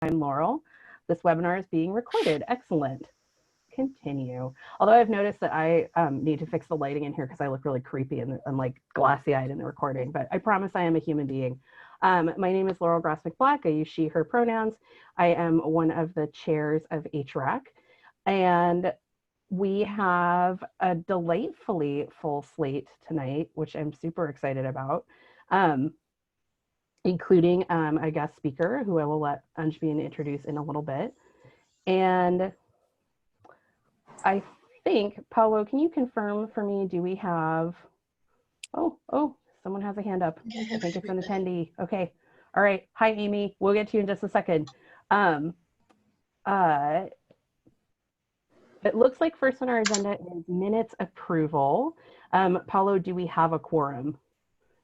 I'm Laurel. This webinar is being recorded. Excellent. Continue. Although I've noticed that I need to fix the lighting in here because I look really creepy and I'm like glassy-eyed in the recording, but I promise I am a human being. My name is Laurel Grasmick Black. I use she, her pronouns. I am one of the chairs of HRAC, and we have a delightfully full slate tonight, which I'm super excited about, including a guest speaker who I will let Anjbin introduce in a little bit. And I think, Paolo, can you confirm for me, do we have, oh, someone has a hand up. I think it's an attendee. Okay. All right. Hi, Amy. We'll get to you in just a second. It looks like first on our agenda is minutes approval. Paolo, do we have a quorum?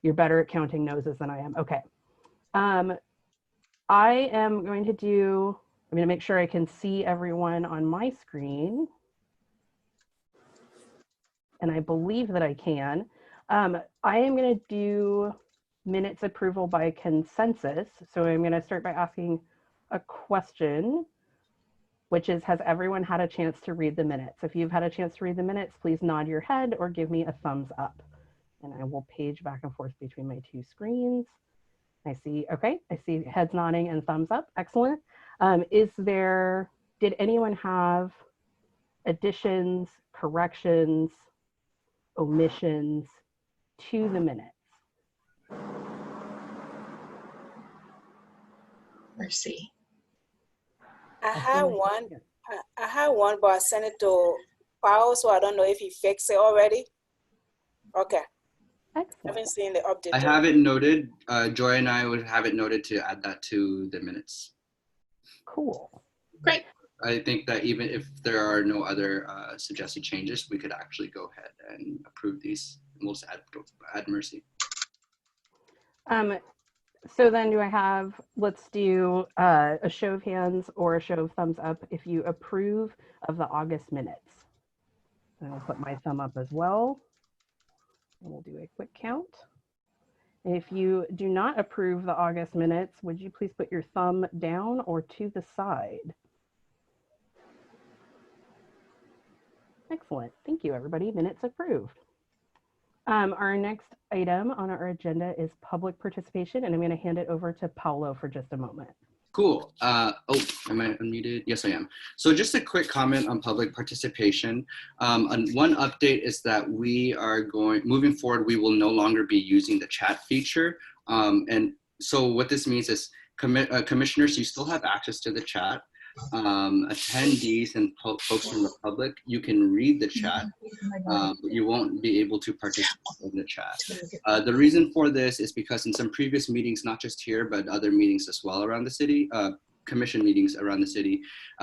You're better at counting noses than I am. Okay. I'm going to make sure I can see everyone on my screen. And I believe that I can. I am going to do minutes approval by consensus. So I'm going to start by asking a question, which is, has everyone had a chance to read the minutes? If you've had a chance to read the minutes, please nod your head or give me a thumbs up. And I will page back and forth between my two screens. I see heads nodding and thumbs up. Excellent. Did anyone have additions, corrections, omissions to the minutes? Mercy. I had one, but I sent it to Powell, so I don't know if he fixed it already. Okay. Excellent. I haven't seen the update. I have it noted. Joy and I would have it noted to add that to the minutes. Cool. Great. I think that even if there are no other suggested changes, we could actually go ahead and approve these. And we'll just add Mercy. So then let's do a show of hands or a show of thumbs up if you approve of the August minutes. And I'll put my thumb up as well. And we'll do a quick count. And if you do not approve the August minutes, would you please put your thumb down or to the side? Excellent. Thank you, everybody. Minutes approved. Our next item on our agenda is public participation, and I'm going to hand it over to Paolo for just a moment. Cool. Am I unmuted? Yes, I am. So just a quick comment on public participation. And one update is that moving forward, we will no longer be using the chat feature. And so what this means is commissioners, you still have access to the chat. Attendees and folks from the public, you can read the chat, but you won't be able to participate in the chat. The reason for this is because in some previous meetings, not just here, but other meetings as well around the city, commission meetings around the city,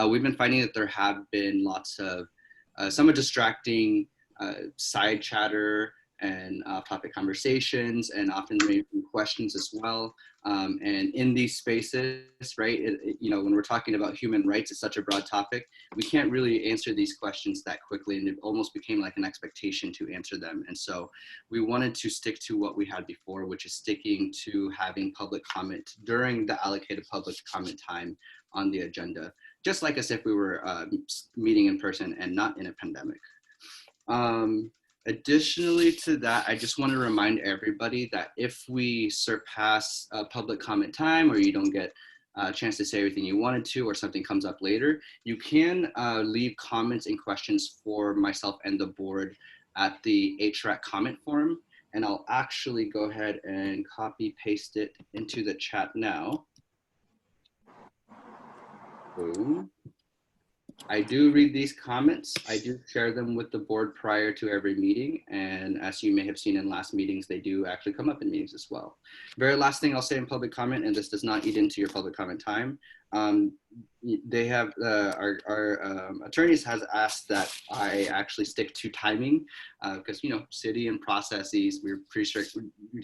we've been finding that there have been lots of somewhat distracting side chatter and topic conversations, and often maybe questions as well. And in these spaces, right, when we're talking about human rights, it's such a broad topic. We can't really answer these questions that quickly, and it almost became like an expectation to answer them. And so we wanted to stick to what we had before, which is sticking to having public comment during the allocated public comment time on the agenda, just like as if we were meeting in person and not in a pandemic. Additionally to that, I just want to remind everybody that if we surpass public comment time, or you don't get a chance to say everything you wanted to, or something comes up later, you can leave comments and questions for myself and the board at the HRAC comment form. And I'll actually go ahead and copy paste it into the chat now. Boom. I do read these comments. I do share them with the board prior to every meeting. And as you may have seen in last meetings, they do actually come up in meetings as well. Very last thing I'll say in public comment, and this does not eat into your public comment time. They have, our attorneys has asked that I actually stick to timing because, city and processes, we're pretty strict, we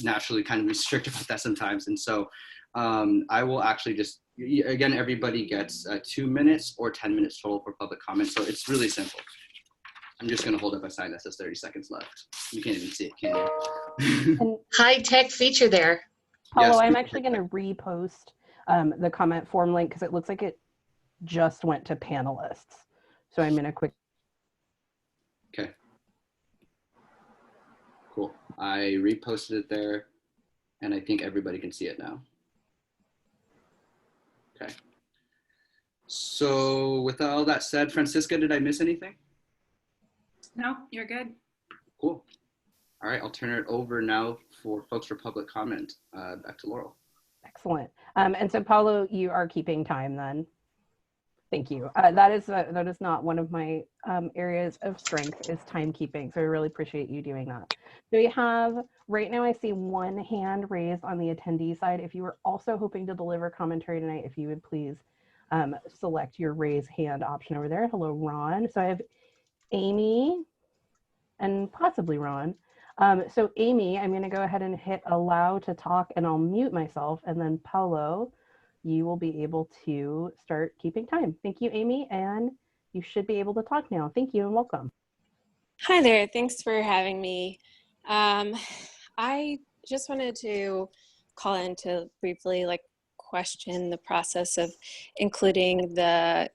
naturally kind of restrict about that sometimes. And so I will actually just, again, everybody gets 2 minutes or 10 minutes total for public comment. So it's really simple. I'm just going to hold up a sign that says 30 seconds left. You can't even see it, can you? High tech feature there. Paolo, Yes. I'm actually going to repost the comment form link because it looks like it just went to panelists. So I'm going to quick. Okay. Cool. I reposted it there, and I think everybody can see it now. Okay. So with all that said, Francisca, did I miss anything? No, you're good. Cool. All right, I'll turn it over now for folks for public comment. Back to Laurel. Excellent. And so Paolo, you are keeping time then. Thank you. That is not one of my areas of strength is timekeeping. So I really appreciate you doing that. So we have, right now I see one hand raised on the attendee side. If you were also hoping to deliver commentary tonight, if you would please select your raise hand option over there. Hello, Ron. So I have Amy and possibly Ron. So Amy, I'm gonna go ahead and hit allow to talk and I'll mute myself, and then Paolo, you will be able to start keeping time. Thank you, Amy, and you should be able to talk now. Thank you and welcome. Hi there, thanks for having me. I just wanted to call in to briefly question the process of including the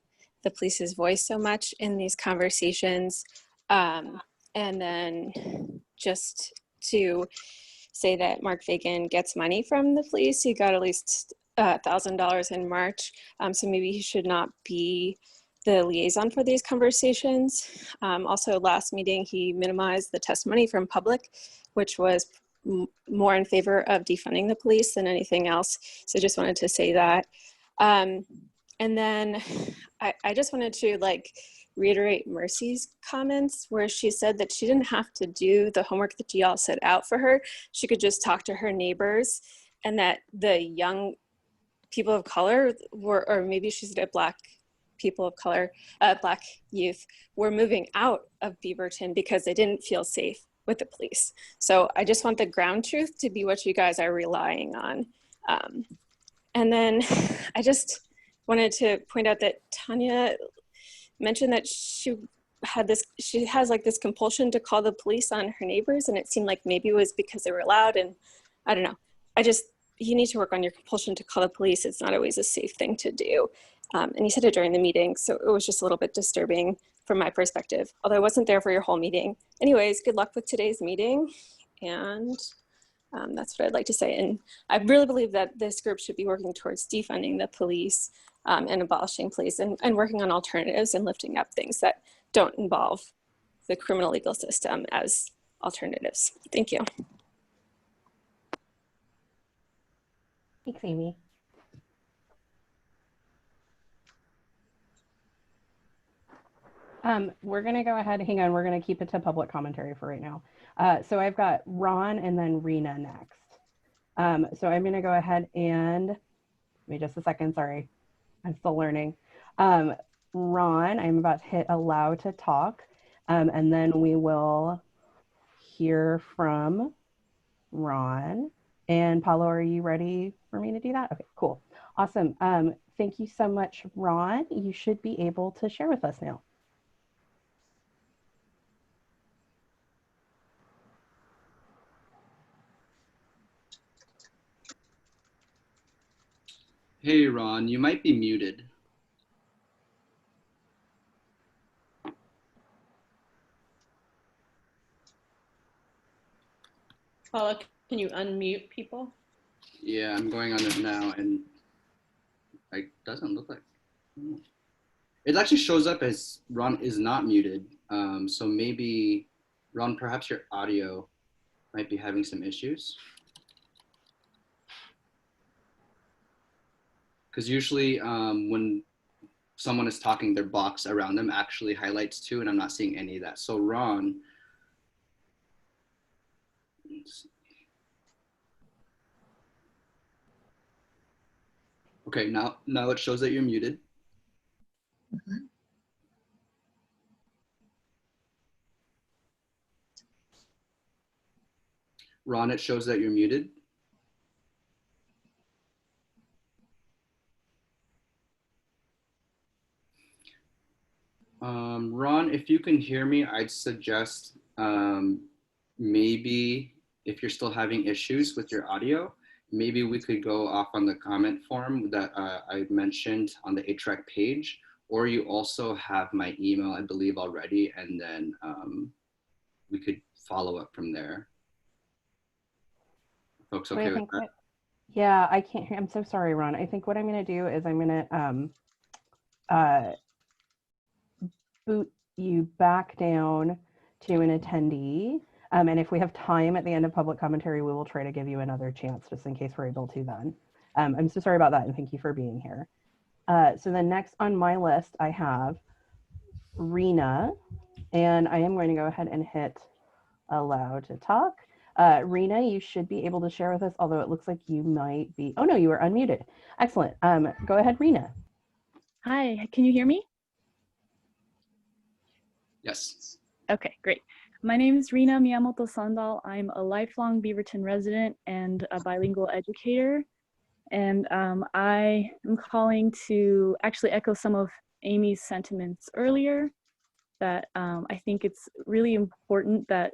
police's voice so much in these conversations. And then just to say that Mark Fagin gets money from the police. He got at least $1,000 in March. So maybe he should not be the liaison for these conversations. Also last meeting, he minimized the testimony from public, which was more in favor of defunding the police than anything else. So just wanted to say that. And then I just wanted to reiterate Mercy's comments where she said that she didn't have to do the homework that y'all set out for her. She could just talk to her neighbors, and that the young people of color were, or maybe she said Black people of color, Black youth were moving out of Beaverton because they didn't feel safe with the police. So I just want the ground truth to be what you guys are relying on. And then I just wanted to point out that Tanya mentioned that she has this compulsion to call the police on her neighbors, and it seemed like maybe it was because they were loud, and I don't know. You need to work on your compulsion to call the police. It's not always a safe thing to do. And you said it during the meeting, so it was just a little bit disturbing from my perspective, although I wasn't there for your whole meeting. Anyways, good luck with today's meeting, and that's what I'd like to say. And I really believe that this group should be working towards defunding the police and abolishing police, and working on alternatives and lifting up things that don't involve the criminal legal system as alternatives. Thank you. Thanks, Amy. We're gonna go ahead, hang on, we're gonna keep it to public commentary for right now. So I've got Ron and then Rena next. So I'm gonna go ahead and, give me just a second, sorry. I'm still learning. Ron, I'm about to hit allow to talk, and then we will hear from Ron. And Paolo, are you ready for me to do that? Okay, cool. Awesome. Thank you so much, Ron. You should be able to share with us now. Hey, Ron, you might be muted. Paula, can you unmute people? Yeah, I'm going on it now, and it doesn't look like. It actually shows up as Ron is not muted. So maybe, Ron, perhaps your audio might be having some issues. Because usually when someone is talking, their box around them actually highlights too, and I'm not seeing any of that. So Ron, okay, now it shows that you're muted. Mm-hmm. Ron, it shows that you're muted. Ron, if you can hear me, I'd suggest maybe if you're still having issues with your audio, maybe we could go off on the comment form that I mentioned on the HREC page, or you also have my email, I believe, already, and then we could follow up from there. Folks okay with that? Yeah, I can't hear. I'm so sorry, Ron. I think what I'm going to do is I'm going to boot you back down to an attendee. And if we have time at the end of public commentary, we will try to give you another chance just in case we're able to then. I'm so sorry about that, and thank you for being here. So then next on my list, I have Rena, and I am going to go ahead and hit allow to talk. Rena, you should be able to share with us, although it looks like you might be, oh no, you are unmuted. Excellent. Go ahead, Rena. Hi, can you hear me? Yes. Okay, great. My name is Rena Miyamoto Sandal. I'm a lifelong Beaverton resident and a bilingual educator. And I am calling to actually echo some of Amy's sentiments earlier, that I think it's really important that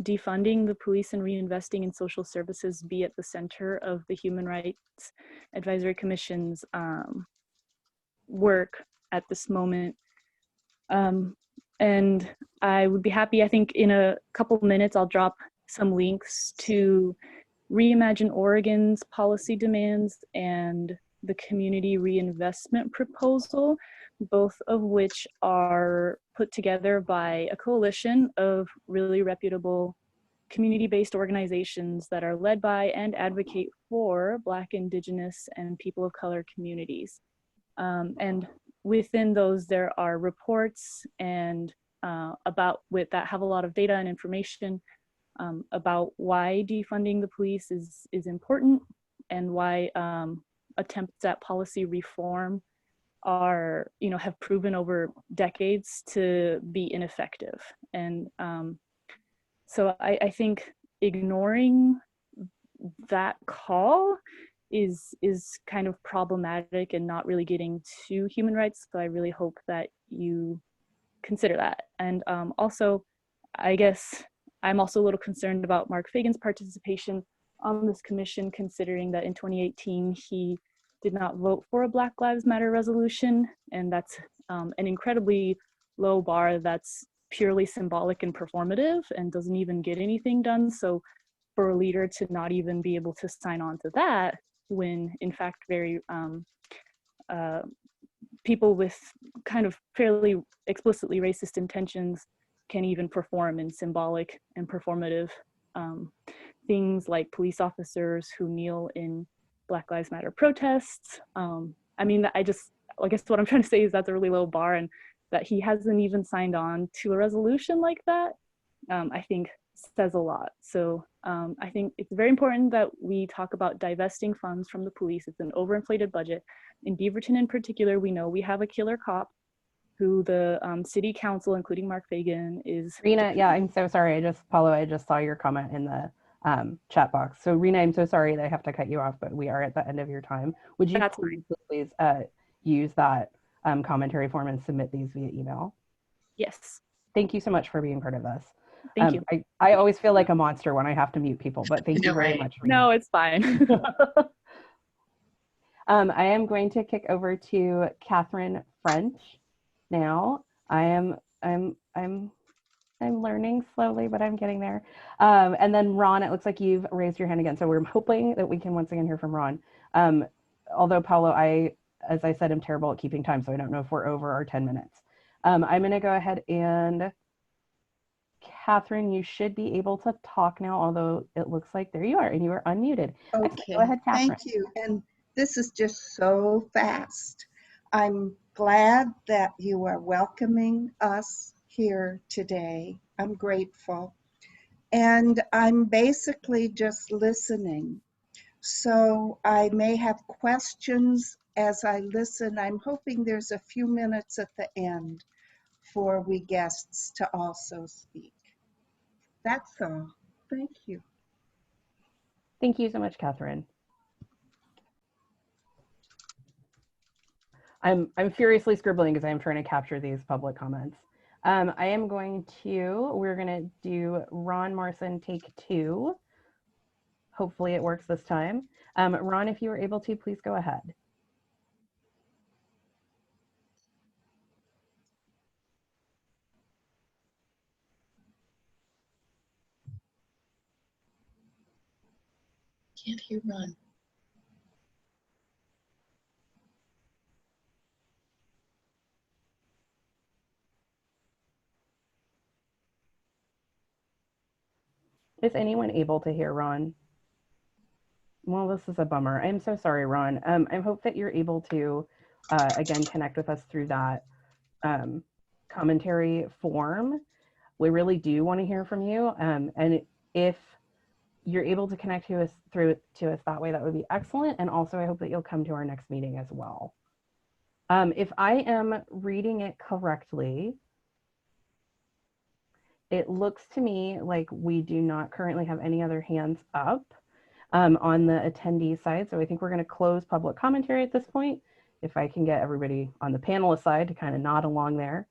defunding the police and reinvesting in social services be at the center of the Human Rights Advisory Commission's work at this moment. And I would be happy, I think in a couple of minutes, I'll drop some links to Reimagine Oregon's policy demands and the community reinvestment proposal, both of which are put together by a coalition of really reputable community-based organizations that are led by and advocate for Black, Indigenous, and people of color communities. And within those, there are reports and that have a lot of data and information about why defunding the police is important, and why attempts at policy reform are, have proven over decades to be ineffective. And so I think ignoring that call is kind of problematic and not really getting to human rights. So I really hope that you consider that. And also, I guess I'm also a little concerned about Mark Fagin's participation on this commission, considering that in 2018, he did not vote for a Black Lives Matter resolution. And that's an incredibly low bar that's purely symbolic and performative and doesn't even get anything done. So for a leader to not even be able to sign on to that, when in fact very people with kind of fairly explicitly racist intentions can even perform in symbolic and performative things like police officers who kneel in Black Lives Matter protests. I mean, I guess what I'm trying to say is that's a really low bar, and that he hasn't even signed on to a resolution like that, I think says a lot. So I think it's very important that we talk about divesting funds from the police. It's an overinflated budget. In Beaverton in particular, we know we have a killer cop who the city council, including Mark Fagin, is— Rena, yeah, I'm so sorry. Paolo, I just saw your comment in the chat box. So Rena, I'm so sorry that I have to cut you off, but we are at the end of your time. Would you please use that commentary form and submit these via email? Yes. Thank you so much for being part of this. Thank you. I always feel like a monster when I have to mute people, but thank you very much, Rena. No, it's fine. I am going to kick over to Catherine French now. I'm learning slowly, but I'm getting there. And then Ron, it looks like you've raised your hand again. So we're hoping that we can once again hear from Ron. Although Paolo, as I said, I'm terrible at keeping time, so I don't know if we're over our 10 minutes. I'm gonna go ahead and Catherine, you should be able to talk now, although it looks like there you are and you are unmuted. Okay, go ahead, Catherine. Thank you. And this is just so fast. I'm glad that you are welcoming us here today. I'm grateful. And I'm basically just listening. So I may have questions as I listen. I'm hoping there's a few minutes at the end for we guests to also speak. That's all. Thank you. Thank you so much, Catherine. I'm furiously scribbling because I'm trying to capture these public comments. We're going to do Ron Morrison take 2. Hopefully it works this time. Ron, if you were able to, please go ahead. Can't hear Ron. Is anyone able to hear Ron? Well, this is a bummer. I'm so sorry, Ron. I hope that you're able to, again, connect with us through that commentary form. We really do want to hear from you. And if you're able to connect to us that way, that would be excellent. And also, I hope that you'll come to our next meeting as well. If I am reading it correctly, it looks to me like we do not currently have any other hands up on the attendee side. So I think we're going to close public commentary at this point. If I can get everybody on the panelist side to kind of nod along there.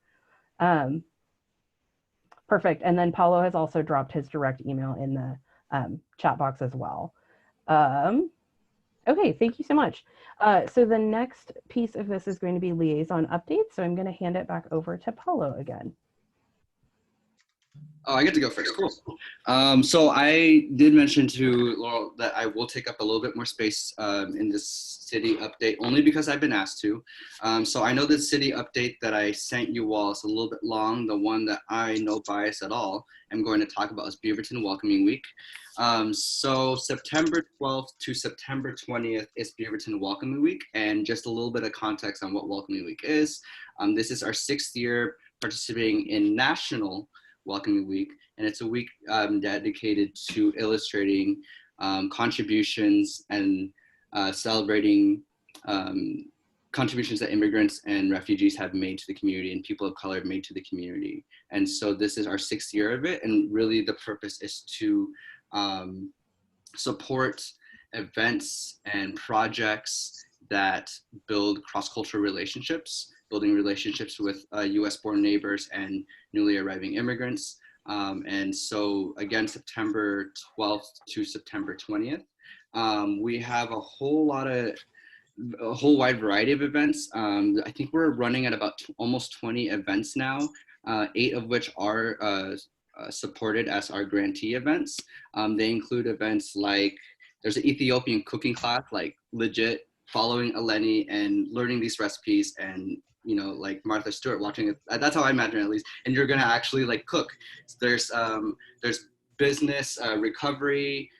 Perfect. And then Paolo has also dropped his direct email in the chat box as well. Okay, thank you so much. So the next piece of this is going to be liaison updates. So I'm going to hand it back over to Paolo again. Oh, I get to go first. Cool. So I did mention to Laurel that I will take up a little bit more space in this city update, only because I've been asked to. So I know the city update that I sent you all is a little bit long. The one that I, no bias at all, am going to talk about is Beaverton Welcoming Week. So September 12th to September 20th is Beaverton Welcoming Week. And just a little bit of context on what Welcoming Week is. This is our 6th year participating in National Welcoming Week, and it's a week dedicated to illustrating contributions and celebrating contributions that immigrants and refugees have made to the community and people of color have made to the community. And so this is our 6th year of it, and really the purpose is to support events and projects that build cross-cultural relationships, building relationships with US-born neighbors and newly arriving immigrants. And so again, September 12th to September 20th, we have a whole wide variety of events. I think we're running at about almost 20 events now, 8 of which are supported as our grantee events. They include events like, there's an Ethiopian cooking class, like legit following Eleni and learning these recipes, and you know, like Martha Stewart watching it. That's how I imagine it, at least. And you're gonna actually like cook. There's business recovery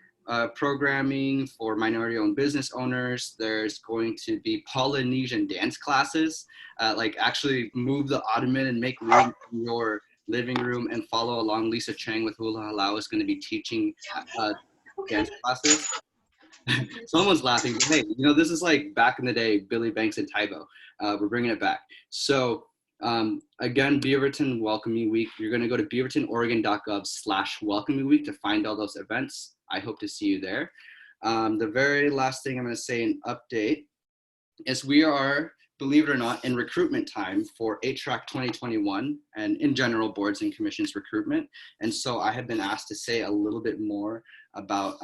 programming for minority-owned business owners. There's going to be Polynesian dance classes, like actually move the ottoman and make room in your living room and follow along. Lisa Chang with Hula Halau is going to be teaching dance classes. Someone's laughing, but hey, you know, this is like back in the day, Billy Banks and Tybo. We're bringing it back. So again, Beaverton Welcoming Week, you're going to go to beavertonoregon.gov/welcoming week to find all those events. I hope to see you there. The very last thing I'm going to say in update is we are, believe it or not, in recruitment time for HRAC 2021 and in general boards and commissions recruitment. And so I have been asked to say a little bit more about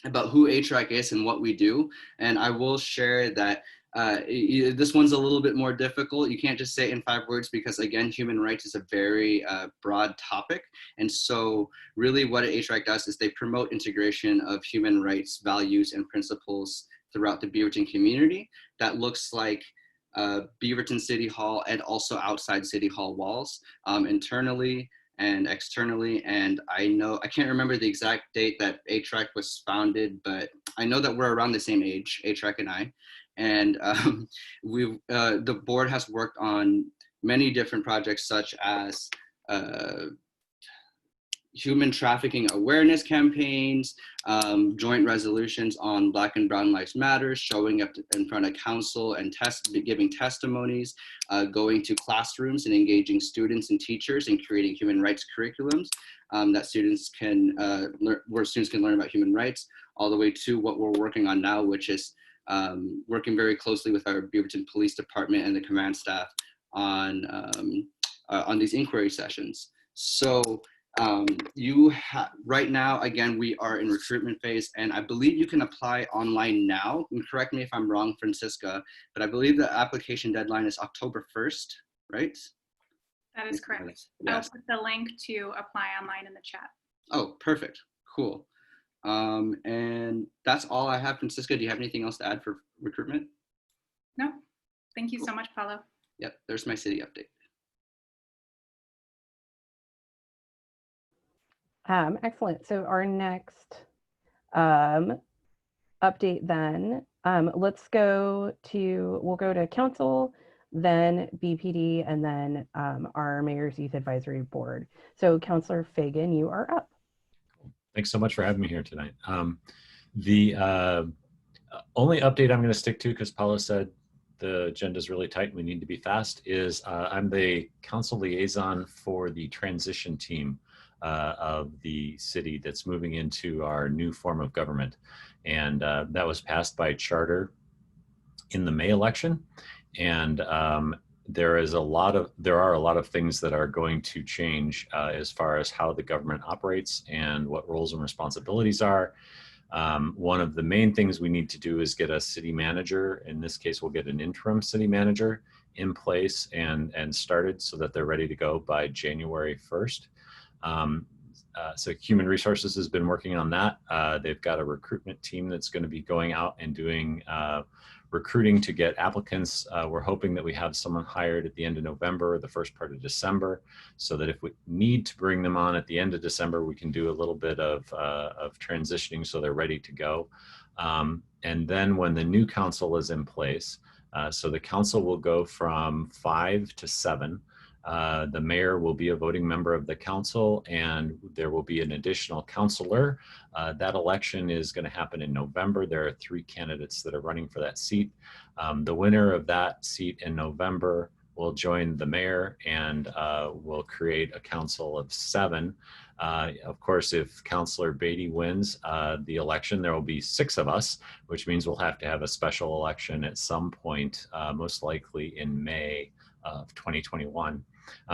about who HRAC is and what we do. And I will share that this one's a little bit more difficult. You can't just say it in 5 words because, again, human rights is a very broad topic. And so really what HRAC does is they promote integration of human rights values and principles throughout the Beaverton community. That looks like Beaverton City Hall and also outside City Hall walls, internally and externally. And I can't remember the exact date that HRAC was founded, but I know that we're around the same age, HRAC and I. And the board has worked on many different projects, such as human trafficking awareness campaigns, joint resolutions on Black and Brown Lives Matter, showing up in front of council and giving testimonies, going to classrooms and engaging students and teachers and creating human rights curriculums that students can where students can learn about human rights, all the way to what we're working on now, which is working very closely with our Beaverton Police Department and the command staff on these inquiry sessions. So Right now, again, we are in recruitment phase, and I believe you can apply online now. And correct me if I'm wrong, Francisca, but I believe the application deadline is October 1st, right? That is correct. Yes. I'll put the link to apply online in the chat. Oh, perfect. Cool. And that's all I have. Francisca, do you have anything else to add for recruitment? No, thank you so much, Paolo. Yep, there's my city update. Excellent. So our next update then, we'll go to council, then BPD, and then our Mayor's Youth Advisory Board. So Councilor Fagin, you are up. Thanks so much for having me here tonight. The only update I'm going to stick to, because Paolo said the agenda is really tight and we need to be fast, is I'm the council liaison for the transition team of the city that's moving into our new form of government. And that was passed by charter in the May election. And there are a lot of things that are going to change as far as how the government operates and what roles and responsibilities are. One of the main things we need to do is get a city manager. In this case, we'll get an interim city manager in place and started so that they're ready to go by January 1st. So Human Resources has been working on that. They've got a recruitment team that's going to be going out and doing recruiting to get applicants. We're hoping that we have someone hired at the end of November or the first part of December, so that if we need to bring them on at the end of December, we can do a little bit of transitioning so they're ready to go. And then when the new council is in place, so the council will go from 5 to 7. The mayor will be a voting member of the council, and there will be an additional councilor. That election is going to happen in November. There are 3 candidates that are running for that seat. The winner of that seat in November will join the mayor and will create a council of 7. Of course, if Councilor Beatty wins the election, there will be 6 of us, which means we'll have to have a special election at some point, most likely in May of 2021.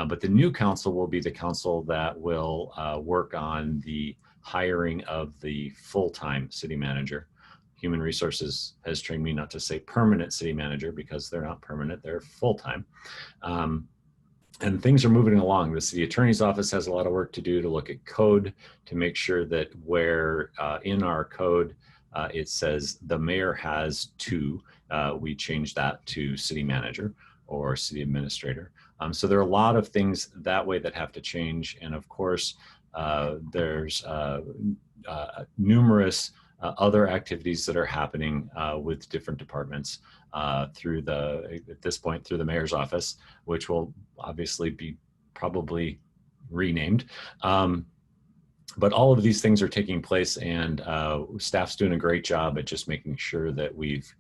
But the new council will be the council that will work on the hiring of the full-time city manager. Human Resources has trained me not to say permanent city manager because they're not permanent, they're full-time. And things are moving along. The city attorney's office has a lot of work to do to look at code to make sure that where in our code it says the mayor has 2, we change that to city manager or city administrator. So there are a lot of things that way that have to change. And of course, there's numerous other activities that are happening with different departments at this point through the mayor's office, which will obviously be probably renamed. But all of these things are taking place, and staff's doing a great job at just making sure that we've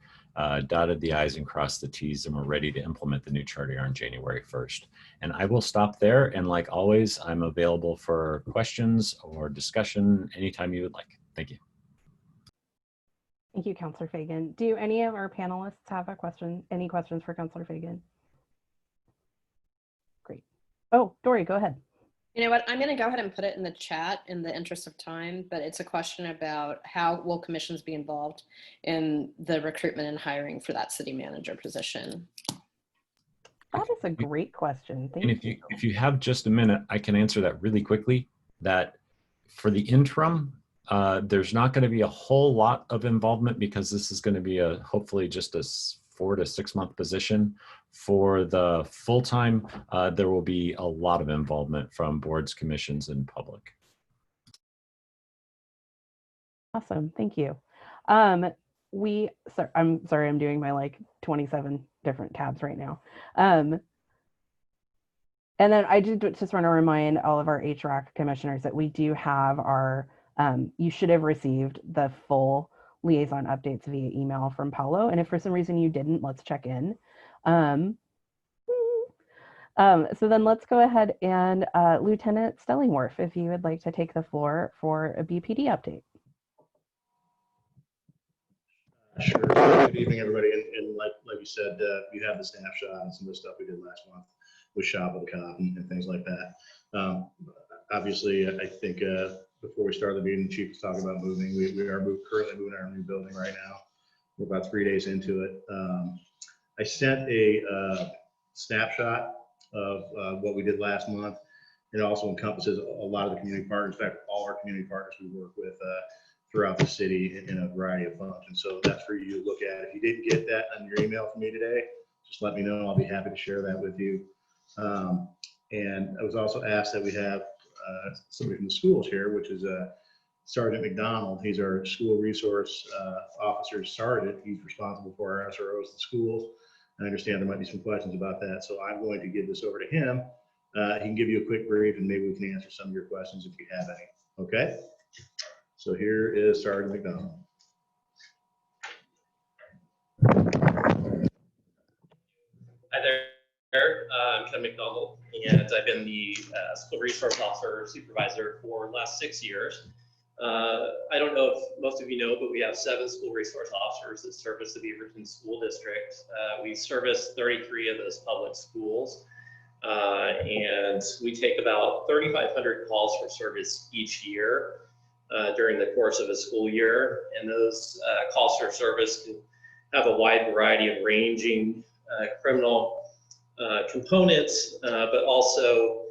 dotted the I's and crossed the T's, and we're ready to implement the new charter on January 1st. And I will stop there. And like always, I'm available for questions or discussion anytime you would like. Thank you. Thank you, Councilor Fagin. Do any of our panelists have a question? Any questions for Councilor Fagin? Great. Oh, Dory, go ahead. You know what, I'm going to go ahead and put it in the chat in the interest of time, but it's a question about how will commissions be involved in the recruitment and hiring for that city manager position? That is a great question. Thank you. If you have just a minute, I can answer that really quickly. That for the interim, there's not going to be a whole lot of involvement because this is going to be hopefully just a 4 to 6 month position. For the full-time, there will be a lot of involvement from boards, commissions, and public. Awesome, thank you. I'm sorry, I'm doing my like 27 different tabs right now. And then I just want to remind all of our HROC commissioners that we do have our, you should have received the full liaison updates via email from Paolo. And if for some reason you didn't, let's check in. So then let's go ahead and Lieutenant Stellingwerf, if you would like to take the floor for a BPD update. Sure. Good evening, everybody. And like you said, you have the snapshot and some of the stuff we did last month with Shop of the Cop and things like that. Obviously, I think before we started the meeting, the chief was talking about moving. We are currently moving our new building right now. We're about 3 days into it. I sent a snapshot of what we did last month. It also encompasses a lot of the community partners, in fact, all our community partners we work with throughout the city in a variety of functions. So that's for you to look at. If you didn't get that on your email from me today, just let me know. I'll be happy to share that with you. And I was also asked that we have somebody from the schools here, which is Sergeant McDonald. He's our school resource officer sergeant. He's responsible for our SROs in schools. I understand there might be some questions about that. So I'm going to give this over to him. He can give you a quick brief and maybe we can answer some of your questions if you have any. Okay? So here is Sergeant McDonald. Hi there, I'm Ken McDonald, and I've been the school resource officer supervisor for the last 6 years. I don't know if most of you know, but we have 7 school resource officers that service the Beaverton School District. We service 33 of those public schools, and we take about 3,500 calls for service each year during the course of a school year. And those calls for service can have a wide variety of ranging criminal components, but also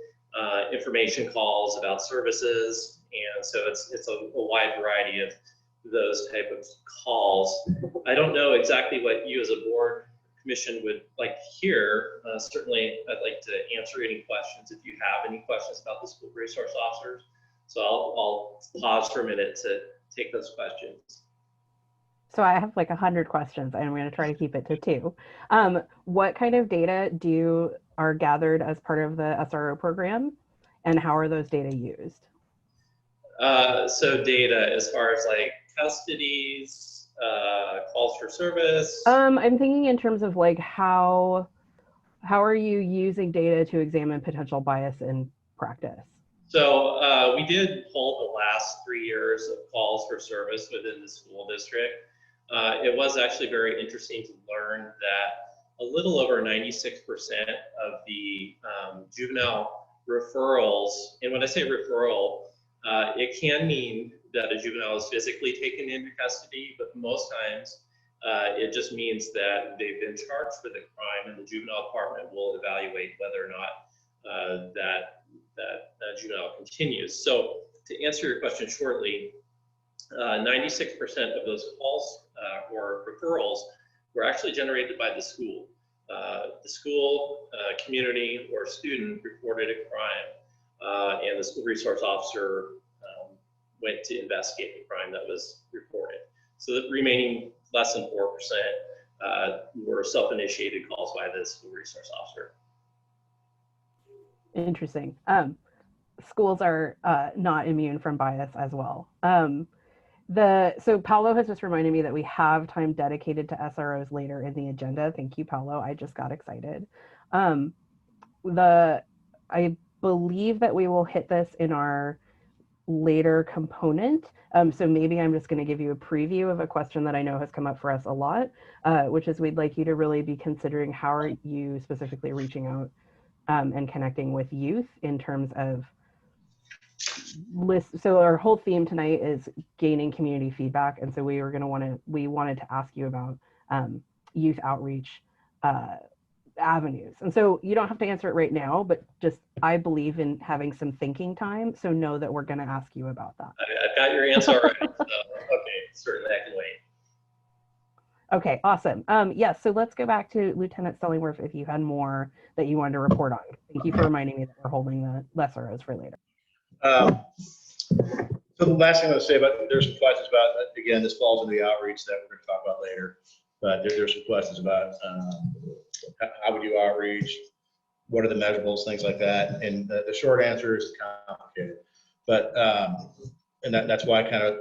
information calls about services. And so it's a wide variety of those type of calls. I don't know exactly what you as a board commission would like to hear. Certainly, I'd like to answer any questions if you have any questions about the school resource officers. So I'll pause for a minute to take those questions. So I have like 100 questions and I'm going to try to keep it to 2. What kind of data are gathered as part of the SRO program, and how are those data used? So data as far as like custodies, calls for service. I'm thinking in terms of like how are you using data to examine potential bias in practice? So we did hold the last 3 years of calls for service within the school district. It was actually very interesting to learn that a little over 96% of the juvenile referrals, and when I say referral, it can mean that a juvenile is physically taken into custody, but most times it just means that they've been charged for the crime and the juvenile department will evaluate whether or not that juvenile continues. So to answer your question shortly, 96% of those calls or referrals were actually generated by the school. The school, community, or student reported a crime, and the school resource officer went to investigate the crime that was reported. So the remaining less than 4% were self-initiated calls by the school resource officer. Interesting. Schools are not immune from bias as well. So Paolo has just reminded me that we have time dedicated to SROs later in the agenda. Thank you, Paolo. I just got excited. I believe that we will hit this in our later component. So maybe I'm just going to give you a preview of a question that I know has come up for us a lot, which is we'd like you to really be considering how are you specifically reaching out and connecting with youth in terms of so our whole theme tonight is gaining community feedback, and so we wanted to ask you about youth outreach avenues. And so you don't have to answer it right now, but just I believe in having some thinking time, so know that we're going to ask you about that. I've got your answer already. So, okay, certainly I can wait. Okay, awesome. Yes, so let's go back to Lieutenant Stellingwerf if you had more that you wanted to report on. Thank you for reminding me that we're holding the SROs for later. So the last thing I want to say about, there's some questions about, again, this falls into the outreach that we're going to talk about later, but there's some questions about how would you outreach, what are the measurables, things like that. And the short answer is complicated, but and that's why I kind of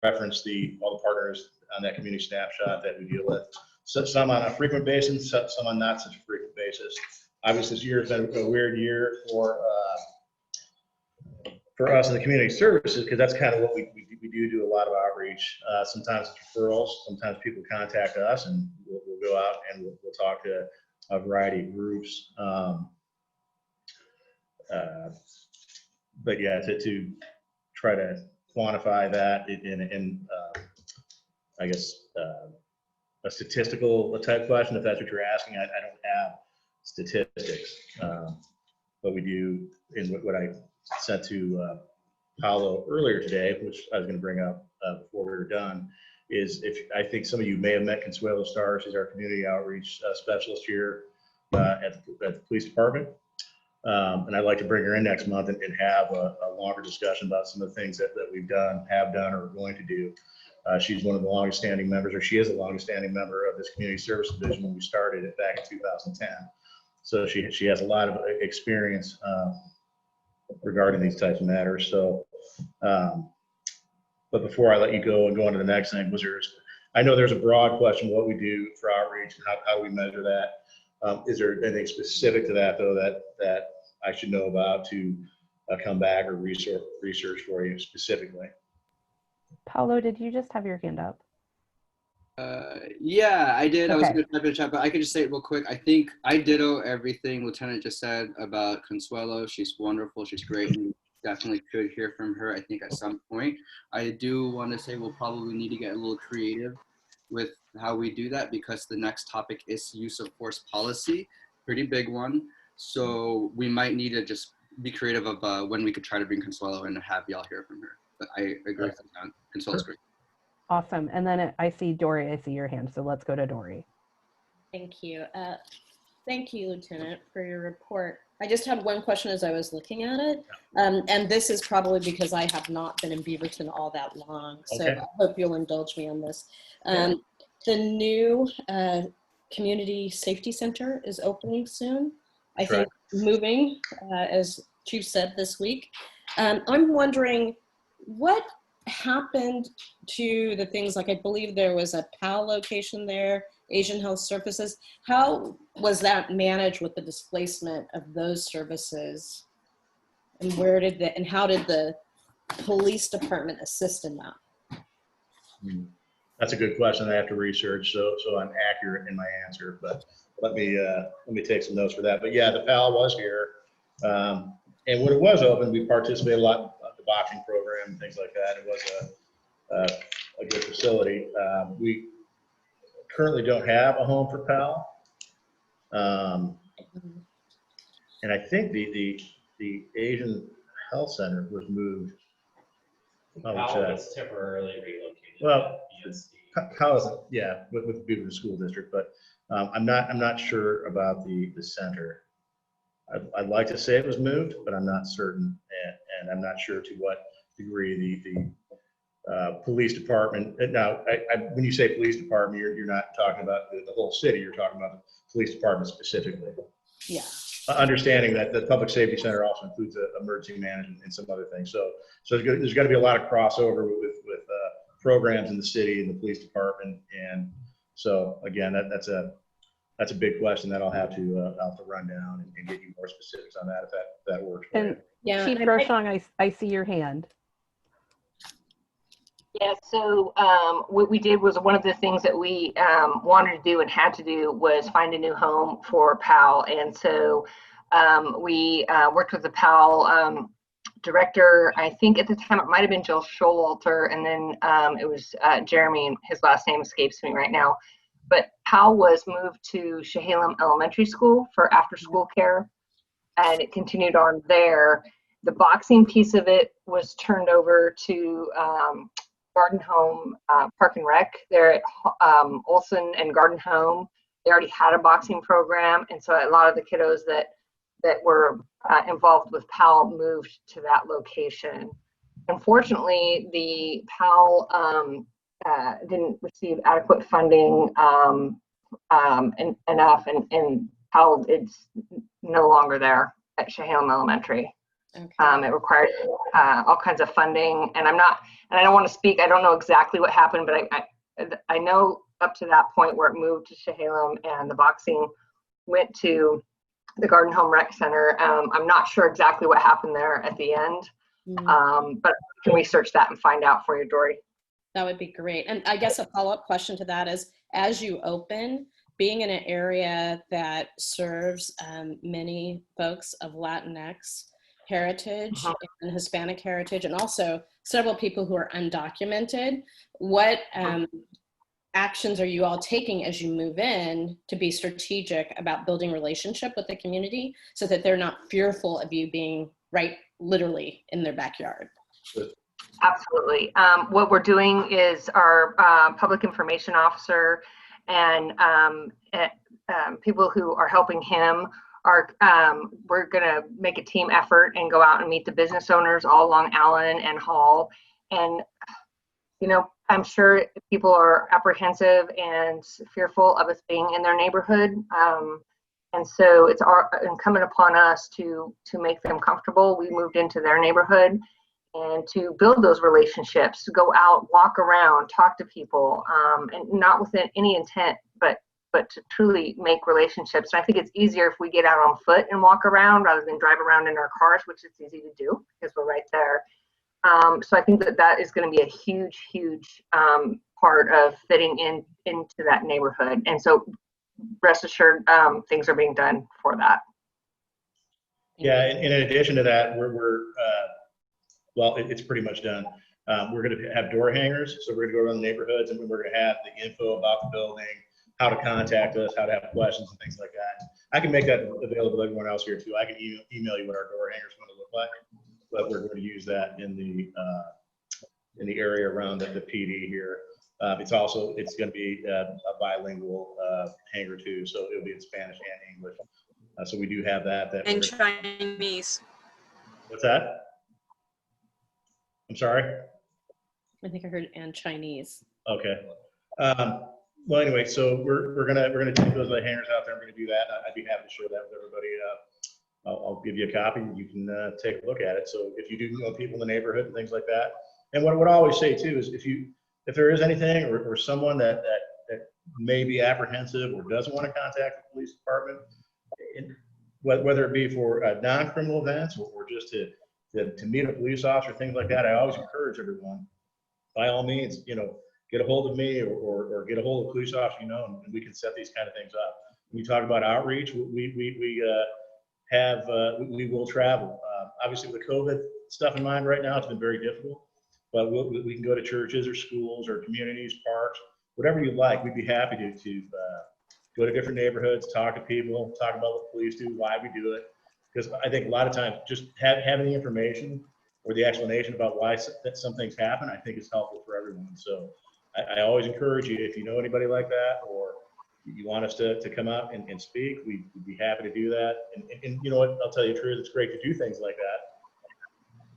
referenced all the partners on that community snapshot that we deal with. So some on a frequent basis, some on not such a frequent basis. Obviously, this year has been a weird year for us in the community services, because that's kind of what we do a lot of outreach. Sometimes it's referrals, sometimes people contact us and we'll go out and we'll talk to a variety of groups. but yeah, to try to quantify that in I guess, a statistical type question, if that's what you're asking. I don't have statistics, but we do in what I sent to Paolo earlier today, which I was going to bring up before we were done, is if I think some of you may have met Consuelo Starr. She's our community outreach specialist here at the police department. And I'd like to bring her in next month and have a longer discussion about some of the things that we've done, have done, or are going to do. She's one of the longest standing members, or she is the longest standing member of this community service division when we started it back in 2010. So she has a lot of experience regarding these types of matters. So, but before I let you go and go on to the next thing, I know there's a broad question, what we do for outreach and how we measure that. Is there anything specific to that though that I should know about to come back or research for you specifically? Paolo, did you just have your hand up? Yeah, I did. Okay. I was going to type in the chat, but I could just say it real quick. I think I ditto everything Lieutenant just said about Consuelo. She's wonderful. She's great. And definitely could hear from her, I think, at some point. I do want to say we'll probably need to get a little creative with how we do that, because the next topic is use of force policy, pretty big one. So we might need to just be creative of when we could try to bring Consuelo in and have y'all hear from her. But I agree with that. Consuelo's great. Awesome. And then I see Dory, I see your hand. So let's go to Dory. Thank you. Thank you, Lieutenant, for your report. I just had one question as I was looking at it. And this is probably because I have not been in Beaverton all that long. So Okay. I hope you'll indulge me on this. The new Community Safety Center is opening soon. I think moving, as Chief said this week. I'm wondering what happened to the things like, I believe there was a Powell location there, Asian Health Services. How was that managed with the displacement of those services? And how did the police department assist in that? That's a good question. I have to research, so I'm accurate in my answer. But let me take some notes for that. But yeah, the Powell was here, and when it was open, we participated a lot in the boxing program and things like that. It was a good facility. We currently don't have a home for Powell, and I think the Asian Health Center was moved. Powell was temporarily relocated. Well, Powell, yeah, with the Beaverton School District, but I'm not sure about the center. I'd like to say it was moved, but I'm not certain, and I'm not sure to what degree the police department. Now, when you say police department, you're not talking about the whole city. You're talking about the police department specifically. Yeah. Understanding that the public safety center also includes emergency management and some other things. So there's got to be a lot of crossover with programs in the city and the police department. And so again, that's a big question that I'll have to run down and get you more specifics on that if that works for you. Yeah. Chief Groshong, I see your hand. Yeah, so what we did was one of the things that we wanted to do and had to do was find a new home for Powell. And so we worked with the Powell director. I think at the time it might have been Jill Showalter, and then it was Jeremy, and his last name escapes me right now. But Powell was moved to Chehalem Elementary School for after school care, and it continued on there. The boxing piece of it was turned over to Garden Home Park and Rec. They're at Olson and Garden Home. They already had a boxing program, and so a lot of the kiddos that were involved with Powell moved to that location. Unfortunately, the Powell didn't receive adequate funding enough, and Powell is no longer there at Chehalem Elementary. Okay. It required all kinds of funding, and I don't want to speak. I don't know exactly what happened, but I know up to that point where it moved to Chehalem and the boxing went to the Garden Home Rec Center. I'm not sure exactly what happened there at the end, but I can research that and find out for you, Dory. That would be great. And I guess a follow-up question to that is, as you open, being in an area that serves many folks of Latinx heritage and Hispanic heritage, and also several people who are undocumented. What actions are you all taking as you move in to be strategic about building relationship with the community so that they're not fearful of you being right literally in their backyard? Absolutely. What we're doing is our public information officer and people who are helping him are, we're gonna make a team effort and go out and meet the business owners all along Allen and Hall. And, you know, I'm sure people are apprehensive and fearful of us being in their neighborhood. And so it's incumbent upon us to make them comfortable. We moved into their neighborhood, and to build those relationships, to go out, walk around, talk to people, and not with any intent, but to truly make relationships. And I think it's easier if we get out on foot and walk around rather than drive around in our cars, which is easy to do because we're right there. So I think that is going to be a huge part of fitting into that neighborhood. And so rest assured, things are being done for that. Yeah, and in addition to that, well, it's pretty much done. We're going to have door hangers, so we're going to go around the neighborhoods, and we're going to have the info about the building, how to contact us, how to have questions and things like that. I can make that available to everyone else here too. I can email you what our door hangers going to look like, but we're going to use that in the area around the PD here. It's going to be a bilingual hanger too, so it'll be in Spanish and English. So we do have that. And Chinese. What's that? I'm sorry? I think I heard and Chinese. Okay. Well, anyway, so we're gonna take those hangers out there. I'm gonna do that. I'd be happy to share that with everybody. I'll give you a copy. You can take a look at it. So if you do know people in the neighborhood and things like that, and what I always say too is if there is anything or someone that may be apprehensive or doesn't want to contact the police department, whether it be for non-criminal events or just to meet a police officer, things like that, I always encourage everyone, by all means, get a hold of me or get a hold of a police officer, and we can set these kind of things up. When you talk about outreach, we will travel. Obviously, with the COVID stuff in mind right now, it's been very difficult, but we can go to churches or schools or communities, parks, whatever you like. We'd be happy to go to different neighborhoods, talk to people, talk about what police do, why we do it. Because I think a lot of times just having the information or the explanation about why some things happen, I think is helpful for everyone. So I always encourage you, if you know anybody like that or you want us to come out and speak, we'd be happy to do that. And you know what, I'll tell you the truth, it's great to do things like that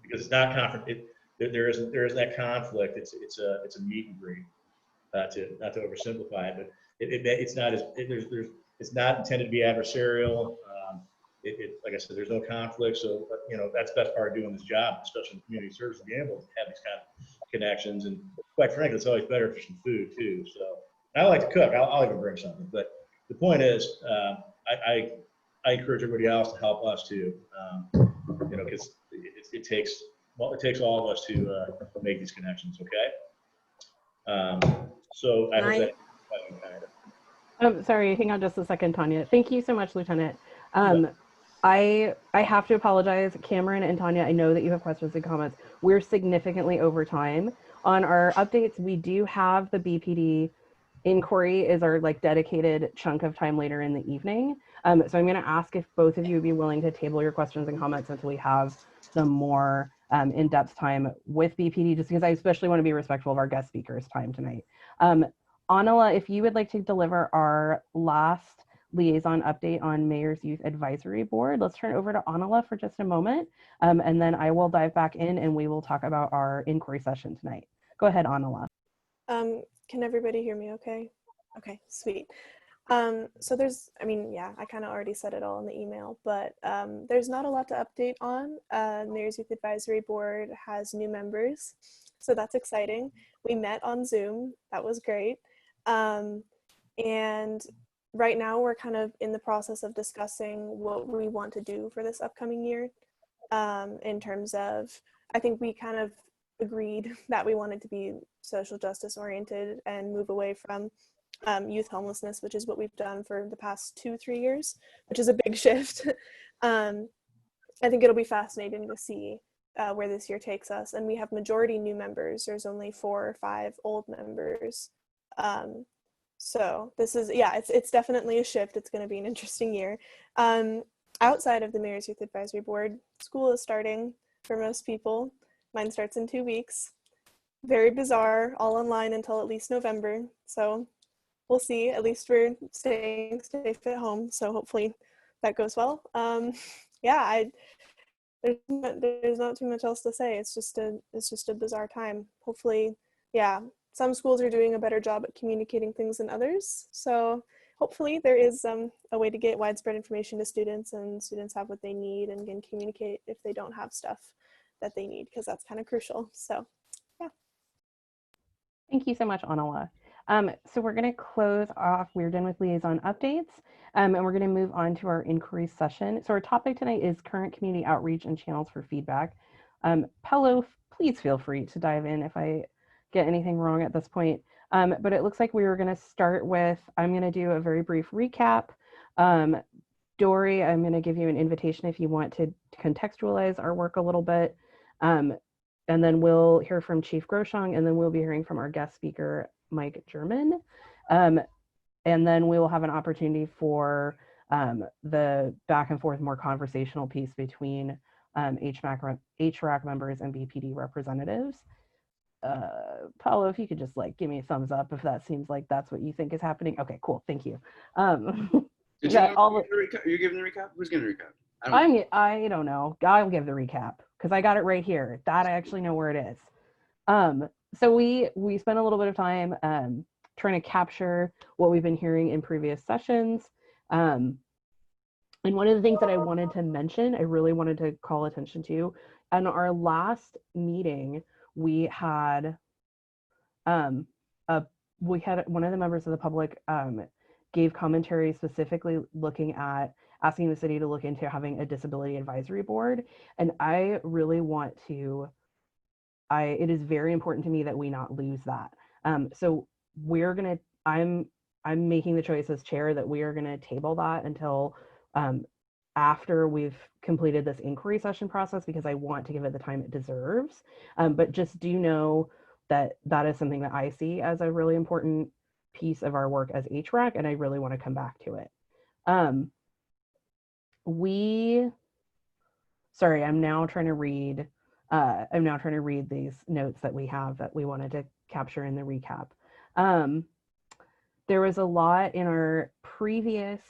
because it's not there isn't that conflict. It's a meet and greet. Not to oversimplify it, but it's not intended to be adversarial. Like I said, there's no conflict. So, that's the best part of doing this job, especially in community service, to be able to have these kind of connections. And quite frankly, it's always better for some food too. So I like to cook. I'll even bring something. But the point is, I encourage everybody else to help us too. Because it takes all of us to make these connections. Okay. So I hope that. Sorry, hang on just a second, Tanya. Thank you so much, Lieutenant. I have to apologize, Cameron and Tanya. I know that you have questions and comments. We're significantly over time. On our updates, we do have the BPD inquiry is our dedicated chunk of time later in the evening. So I'm going to ask if both of you would be willing to table your questions and comments until we have some more in-depth time with BPD, just because I especially want to be respectful of our guest speakers' time tonight. Annala, if you would like to deliver our last liaison update on Mayor's Youth Advisory Board, let's turn it over to Annala for just a moment, and then I will dive back in and we will talk about our inquiry session tonight. Go ahead, Annala. Can everybody hear me okay? Okay, sweet. So I kind of already said it all in the email, but there's not a lot to update on. Mayor's Youth Advisory Board has new members, so that's exciting. We met on Zoom, that was great. And right now we're kind of in the process of discussing what we want to do for this upcoming year in terms of, I think we kind of agreed that we wanted to be social justice oriented and move away from youth homelessness, which is what we've done for the past 2-3 years, which is a big shift. I think it'll be fascinating to see where this year takes us. And we have majority new members. There's only 4 or 5 old members. So this is, yeah, it's definitely a shift. It's going to be an interesting year. Outside of the Mayor's Youth Advisory Board, school is starting for most people. Mine starts in 2 weeks. Very bizarre, all online until at least November. So we'll see. At least we're staying safe at home. So hopefully that goes well. Yeah, there's not too much else to say. It's just a bizarre time. Hopefully, yeah, some schools are doing a better job at communicating things than others. So hopefully there is a way to get widespread information to students, and students have what they need and can communicate if they don't have stuff that they need, because that's kind of crucial. So yeah. Thank you so much, Annala. So we're going to close off. We're done with liaison updates, and we're going to move on to our inquiry session. So our topic tonight is current community outreach and channels for feedback. Paolo, please feel free to dive in if I get anything wrong at this point. But it looks like we were going to start with, I'm going to do a very brief recap. Dory, I'm going to give you an invitation if you want to contextualize our work a little bit. And then we'll hear from Chief Groshong, and then we'll be hearing from our guest speaker, Mike German. And then we will have an opportunity for the back and forth, more conversational piece between HRAC members and BPD representatives. Paolo, if you could just give me a thumbs up if that seems like that's what you think is happening. Okay, cool, thank you. Did you're giving the recap? Who's giving the recap? I don't know. I'll give the recap because I got it right here. That I actually know where it is. So we spent a little bit of time trying to capture what we've been hearing in previous sessions. And one of the things that I wanted to mention, I really wanted to call attention to, on our last meeting, we had one of the members of the public gave commentary specifically looking at asking the city to look into having a disability advisory board. And I really want to, it is very important to me that we not lose that. So I'm making the choice as chair that we are gonna table that until after we've completed this inquiry session process, because I want to give it the time it deserves. But just do know that that is something that I see as a really important piece of our work as HRAC, and I really want to come back to it. Sorry, I'm now trying to read these notes that we have that we wanted to capture in the recap. There was a lot in our previous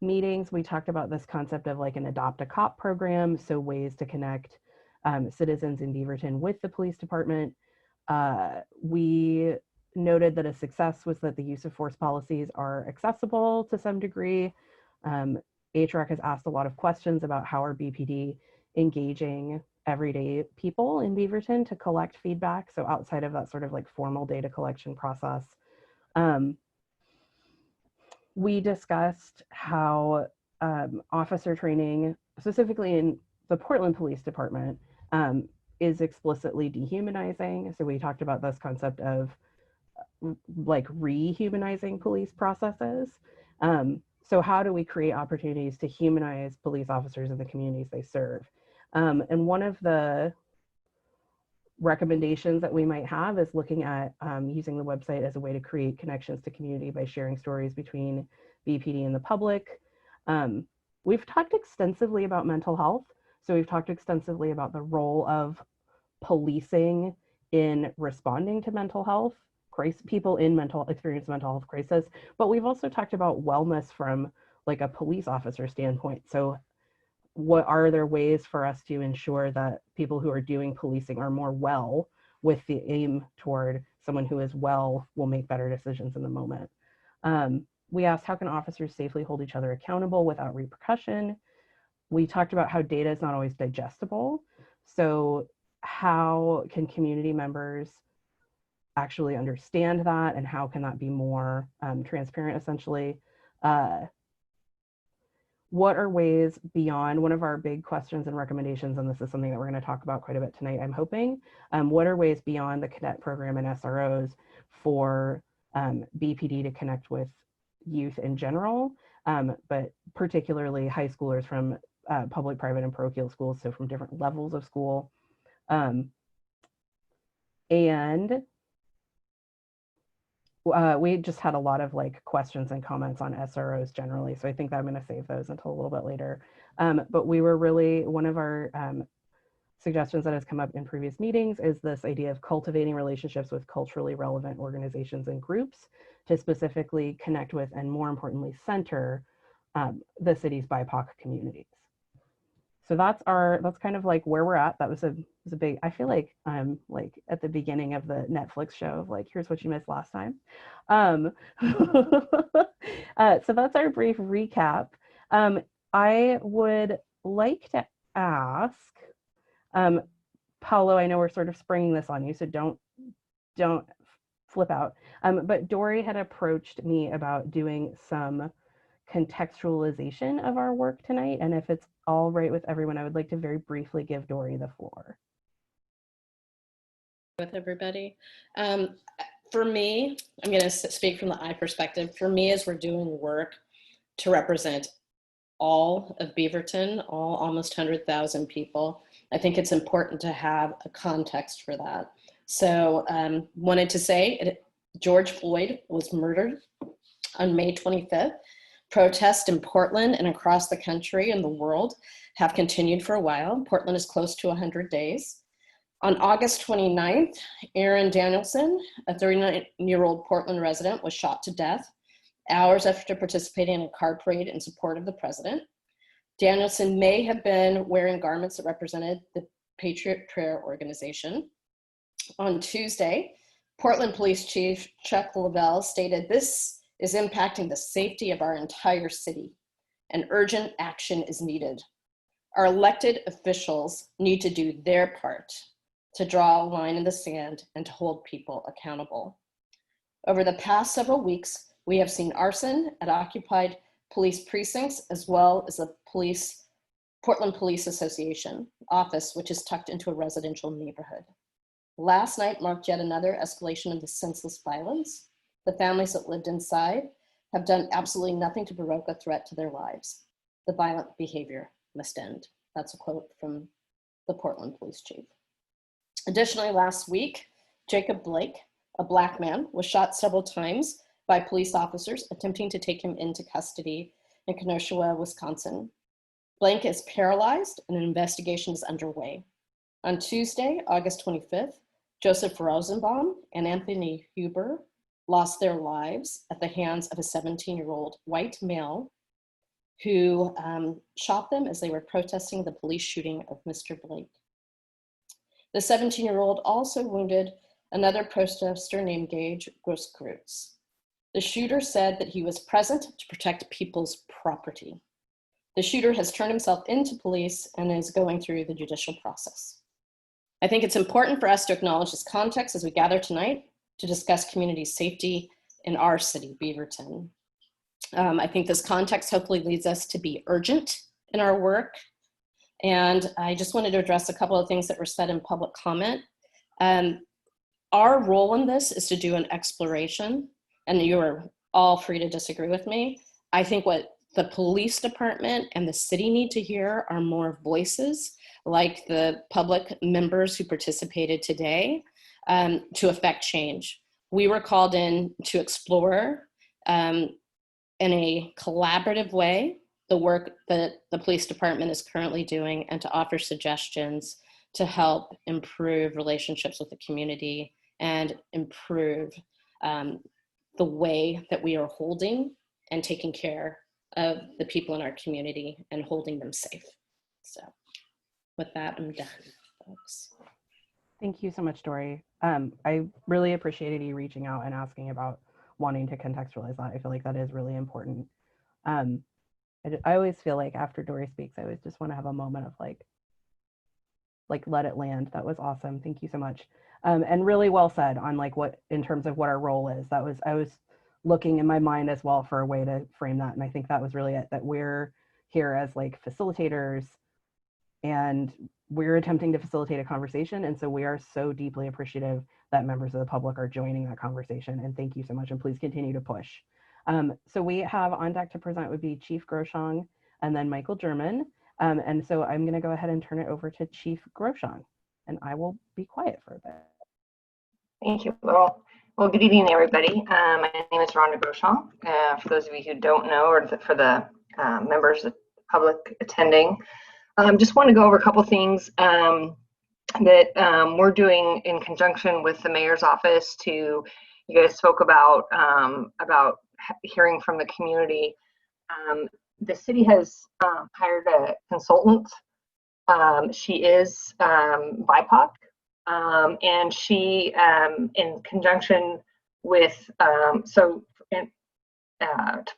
meetings. We talked about this concept of an adopt a cop program, so ways to connect citizens in Beaverton with the police department. We noted that a success was that the use of force policies are accessible to some degree. HRAC has asked a lot of questions about how are BPD engaging everyday people in Beaverton to collect feedback, so outside of that sort of formal data collection process. We discussed how officer training, specifically in the Portland Police Department, is explicitly dehumanizing. So we talked about this concept of rehumanizing police processes. So how do we create opportunities to humanize police officers in the communities they serve? And one of the recommendations that we might have is looking at using the website as a way to create connections to community by sharing stories between BPD and the public. We've talked extensively about mental health. So we've talked extensively about the role of policing in responding to mental health people in experience mental health crisis, but we've also talked about wellness from a police officer standpoint. So what are there ways for us to ensure that people who are doing policing are more well, with the aim toward someone who is well will make better decisions in the moment. We asked, how can officers safely hold each other accountable without repercussion? We talked about how data is not always digestible. So how can community members actually understand that, and how can that be more transparent, essentially? What are ways beyond, one of our big questions and recommendations, and this is something that we're going to talk about quite a bit tonight, I'm hoping, what are ways beyond the cadet program and SROs for BPD to connect with youth in general, but particularly high schoolers from public, private, and parochial schools, so from different levels of school. And we just had a lot of like questions and comments on SROs generally, so I think that I'm going to save those until a little bit later. But we were really, one of our suggestions that has come up in previous meetings is this idea of cultivating relationships with culturally relevant organizations and groups to specifically connect with and, more importantly, center the city's BIPOC communities. So that's kind of like where we're at. That was a big, I feel like I'm like at the beginning of the Netflix show of like, here's what you missed last time. So that's our brief recap. I would like to ask, Paolo, I know we're sort of springing this on you, so don't flip out. But Dory had approached me about doing some contextualization of our work tonight, and if it's all right with everyone, I would like to very briefly give Dory the floor. With everybody. For me, I'm going to speak from the I perspective. For me, as we're doing work to represent all of Beaverton, all almost 100,000 people, I think it's important to have a context for that. So wanted to say George Floyd was murdered on May 25th. Protests in Portland and across the country and the world have continued for a while. Portland is close to 100 days. On August 29th, Aaron Danielson, a 39-year-old Portland resident, was shot to death hours after participating in a car parade in support of the president. Danielson may have been wearing garments that represented the Patriot Prayer Organization. On Tuesday, Portland Police Chief Chuck Lavelle stated, "This is impacting the safety of our entire city, and urgent action is needed. Our elected officials need to do their part to draw a line in the sand and to hold people accountable." Over the past several weeks, we have seen arson at occupied police precincts, as well as the Portland Police Association office, which is tucked into a residential neighborhood. Last night marked yet another escalation of the senseless violence. The families that lived inside have done absolutely nothing to provoke a threat to their lives. The violent behavior must end. That's a quote from the Portland Police Chief. Additionally, last week, Jacob Blake, a Black man, was shot several times by police officers attempting to take him into custody in Kenosha, Wisconsin. Blake is paralyzed and an investigation is underway. On Tuesday, August 25th, Joseph Rosenbaum and Anthony Huber lost their lives at the hands of a 17-year-old white male who shot them as they were protesting the police shooting of Mr. Blake. The 17-year-old also wounded another protester named Gage Grosskreutz. The shooter said that he was present to protect people's property. The shooter has turned himself into police and is going through the judicial process. I think it's important for us to acknowledge this context as we gather tonight to discuss community safety in our city, Beaverton. I think this context hopefully leads us to be urgent in our work. And I just wanted to address a couple of things that were said in public comment. Our role in this is to do an exploration, and you are all free to disagree with me. I think what the police department and the city need to hear are more voices like the public members who participated today to affect change. We were called in to explore in a collaborative way the work that the police department is currently doing and to offer suggestions to help improve relationships with the community and improve the way that we are holding and taking care of the people in our community and holding them safe. So with that, I'm done, folks. Thank you so much, Dory. I really appreciated you reaching out and asking about wanting to contextualize that. I feel like that is really important. I always feel like after Dory speaks, I always just want to have a moment of like let it land. That was awesome. Thank you so much. And really well said on like what, in terms of what our role is. I was looking in my mind as well for a way to frame that. And I think that was really it, that we're here as like facilitators and we're attempting to facilitate a conversation. And so we are so deeply appreciative that members of the public are joining that conversation. And thank you so much. And please continue to push. So we have on deck to present would be Chief Groshong and then Michael German. And so I'm going to go ahead and turn it over to Chief Groshong, and I will be quiet for a bit. Thank you, Laurel. Well, good evening, everybody. My name is Ronda Groshong. For those of you who don't know, or for the members of the public attending, just want to go over a couple things that we're doing in conjunction with the mayor's office. You guys spoke about hearing from the community. The city has hired a consultant. She is BIPOC. And she, in conjunction with, to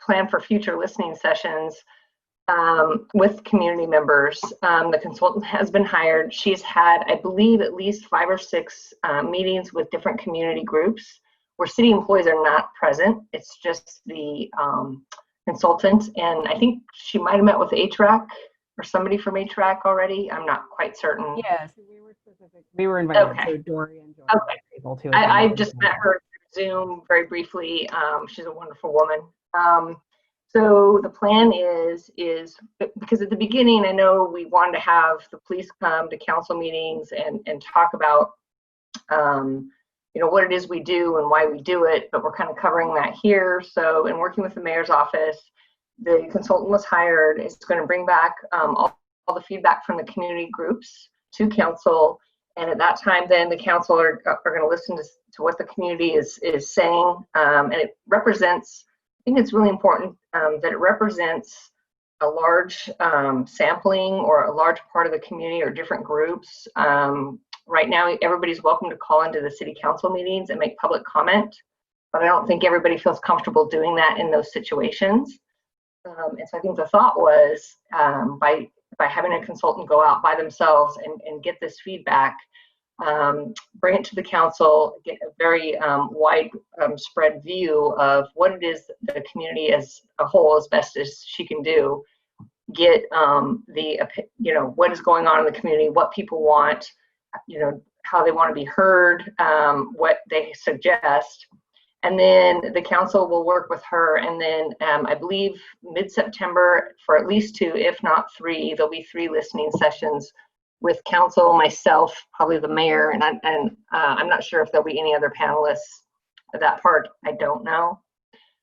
plan for future listening sessions with community members, the consultant has been hired. She's had, I believe, at least 5 or 6 meetings with different community groups where city employees are not present. It's just the consultant. And I think she might have met with HRAC or somebody from HRAC already. I'm not quite certain. Yes, we were invited. Okay. So Dory and Joy Okay. were able to. I just met her through Zoom very briefly. She's a wonderful woman. So the plan is because at the beginning, I know we wanted to have the police come to council meetings and talk about, what it is we do and why we do it, but we're kind of covering that here. So in working with the mayor's office, the consultant was hired. It's going to bring back all the feedback from the community groups to council. And at that time, then the council are going to listen to what the community is saying. And it represents, I think it's really important that it represents a large sampling or a large part of the community or different groups. Right now, everybody's welcome to call into the city council meetings and make public comment, but I don't think everybody feels comfortable doing that in those situations. And so I think the thought was by having a consultant go out by themselves and get this feedback, bring it to the council, get a very wide spread view of what it is the community as a whole, as best as she can do, get what is going on in the community, what people want, how they want to be heard, what they suggest. And then the council will work with her. And then I believe mid-September, for at least 2, if not 3, there'll be 3 listening sessions with council, myself, probably the mayor, and I'm not sure if there'll be any other panelists. That part, I don't know.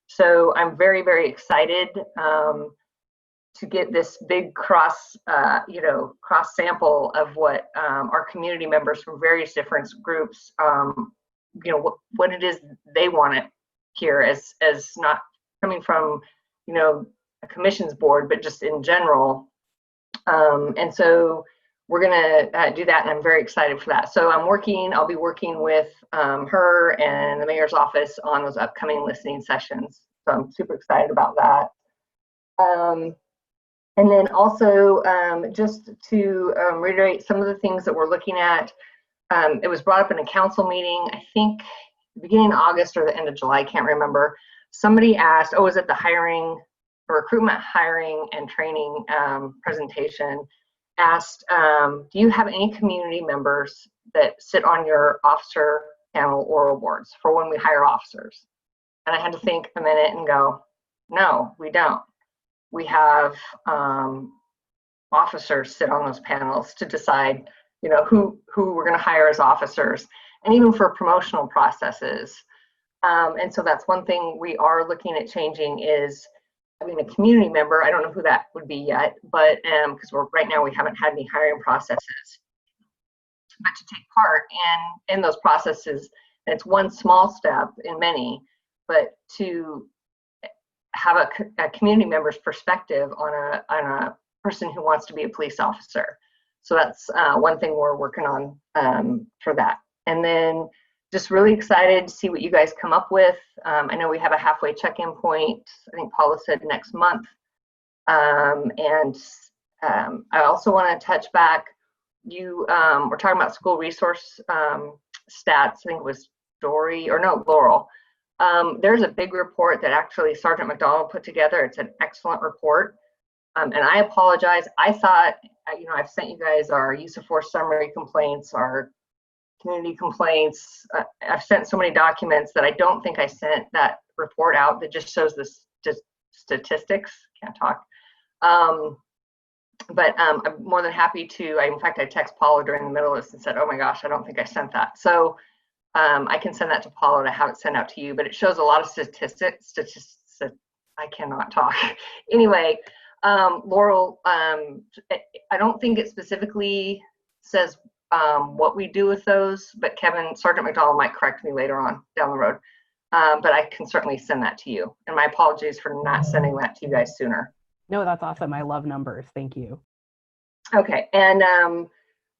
So I'm very, very excited to get this big cross sample of what our community members from various different groups, what it is they want to hear as not coming from, a commissions board, but just in general. And so we're going to do that, and I'm very excited for that. So I'll be working with her and the mayor's office on those upcoming listening sessions. So I'm super excited about that. And then also, just to reiterate some of the things that we're looking at, it was brought up in a council meeting, I think the beginning of August or the end of July, I can't remember. Somebody asked, was it the recruitment, hiring, and training presentation, asked, do you have any community members that sit on your officer panel oral boards for when we hire officers? And I had to think a minute and go, no, we don't. We have officers sit on those panels to decide, who we're going to hire as officers, and even for promotional processes. And so that's one thing we are looking at changing is having a community member. I don't know who that would be yet, but because right now we haven't had any hiring processes, but to take part in those processes, and it's one small step in many, but to have a community member's perspective on a person who wants to be a police officer. So that's one thing we're working on for that. And then just really excited to see what you guys come up with. I know we have a halfway check-in point. I think Paula said next month. And I also want to touch back. We're talking about school resource stats. I think it was Laurel. There's a big report that actually Sergeant McDonald put together. It's an excellent report. And I apologize. I thought, I've sent you guys our use of force summary complaints, our community complaints. I've sent so many documents that I don't think I sent that report out that just shows the statistics. Can't talk. but I'm more than happy to. In fact, I text Paolo during the middle of this and said, "Oh my gosh, I don't think I sent that." So I can send that to Paolo to have it sent out to you. But it shows a lot of statistics. I cannot talk. Anyway, Laurel, I don't think it specifically says what we do with those, but Sergeant McDonald might correct me later on down the road. But I can certainly send that to you. And my apologies for not sending that to you guys sooner. No, that's awesome. I love numbers. Thank you. Okay, and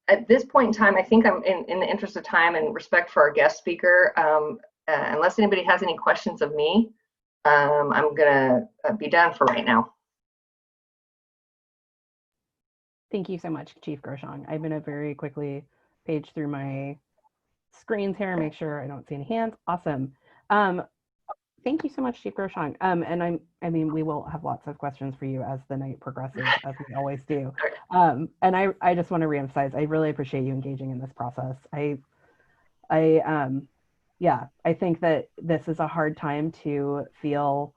at this point in time, I think I'm in the interest of time and respect for our guest speaker, unless anybody has any questions of me, I'm gonna be done for right now. Thank you so much, Chief Groshong. I'm gonna very quickly page through my screens here, make sure I don't see any hands. Awesome. Thank you so much, Chief Groshong. And I mean, we will have lots of questions for you as the night progresses, as we always do. And I just want to reemphasize, I really appreciate you engaging in this process. Yeah, I think that this is a hard time to feel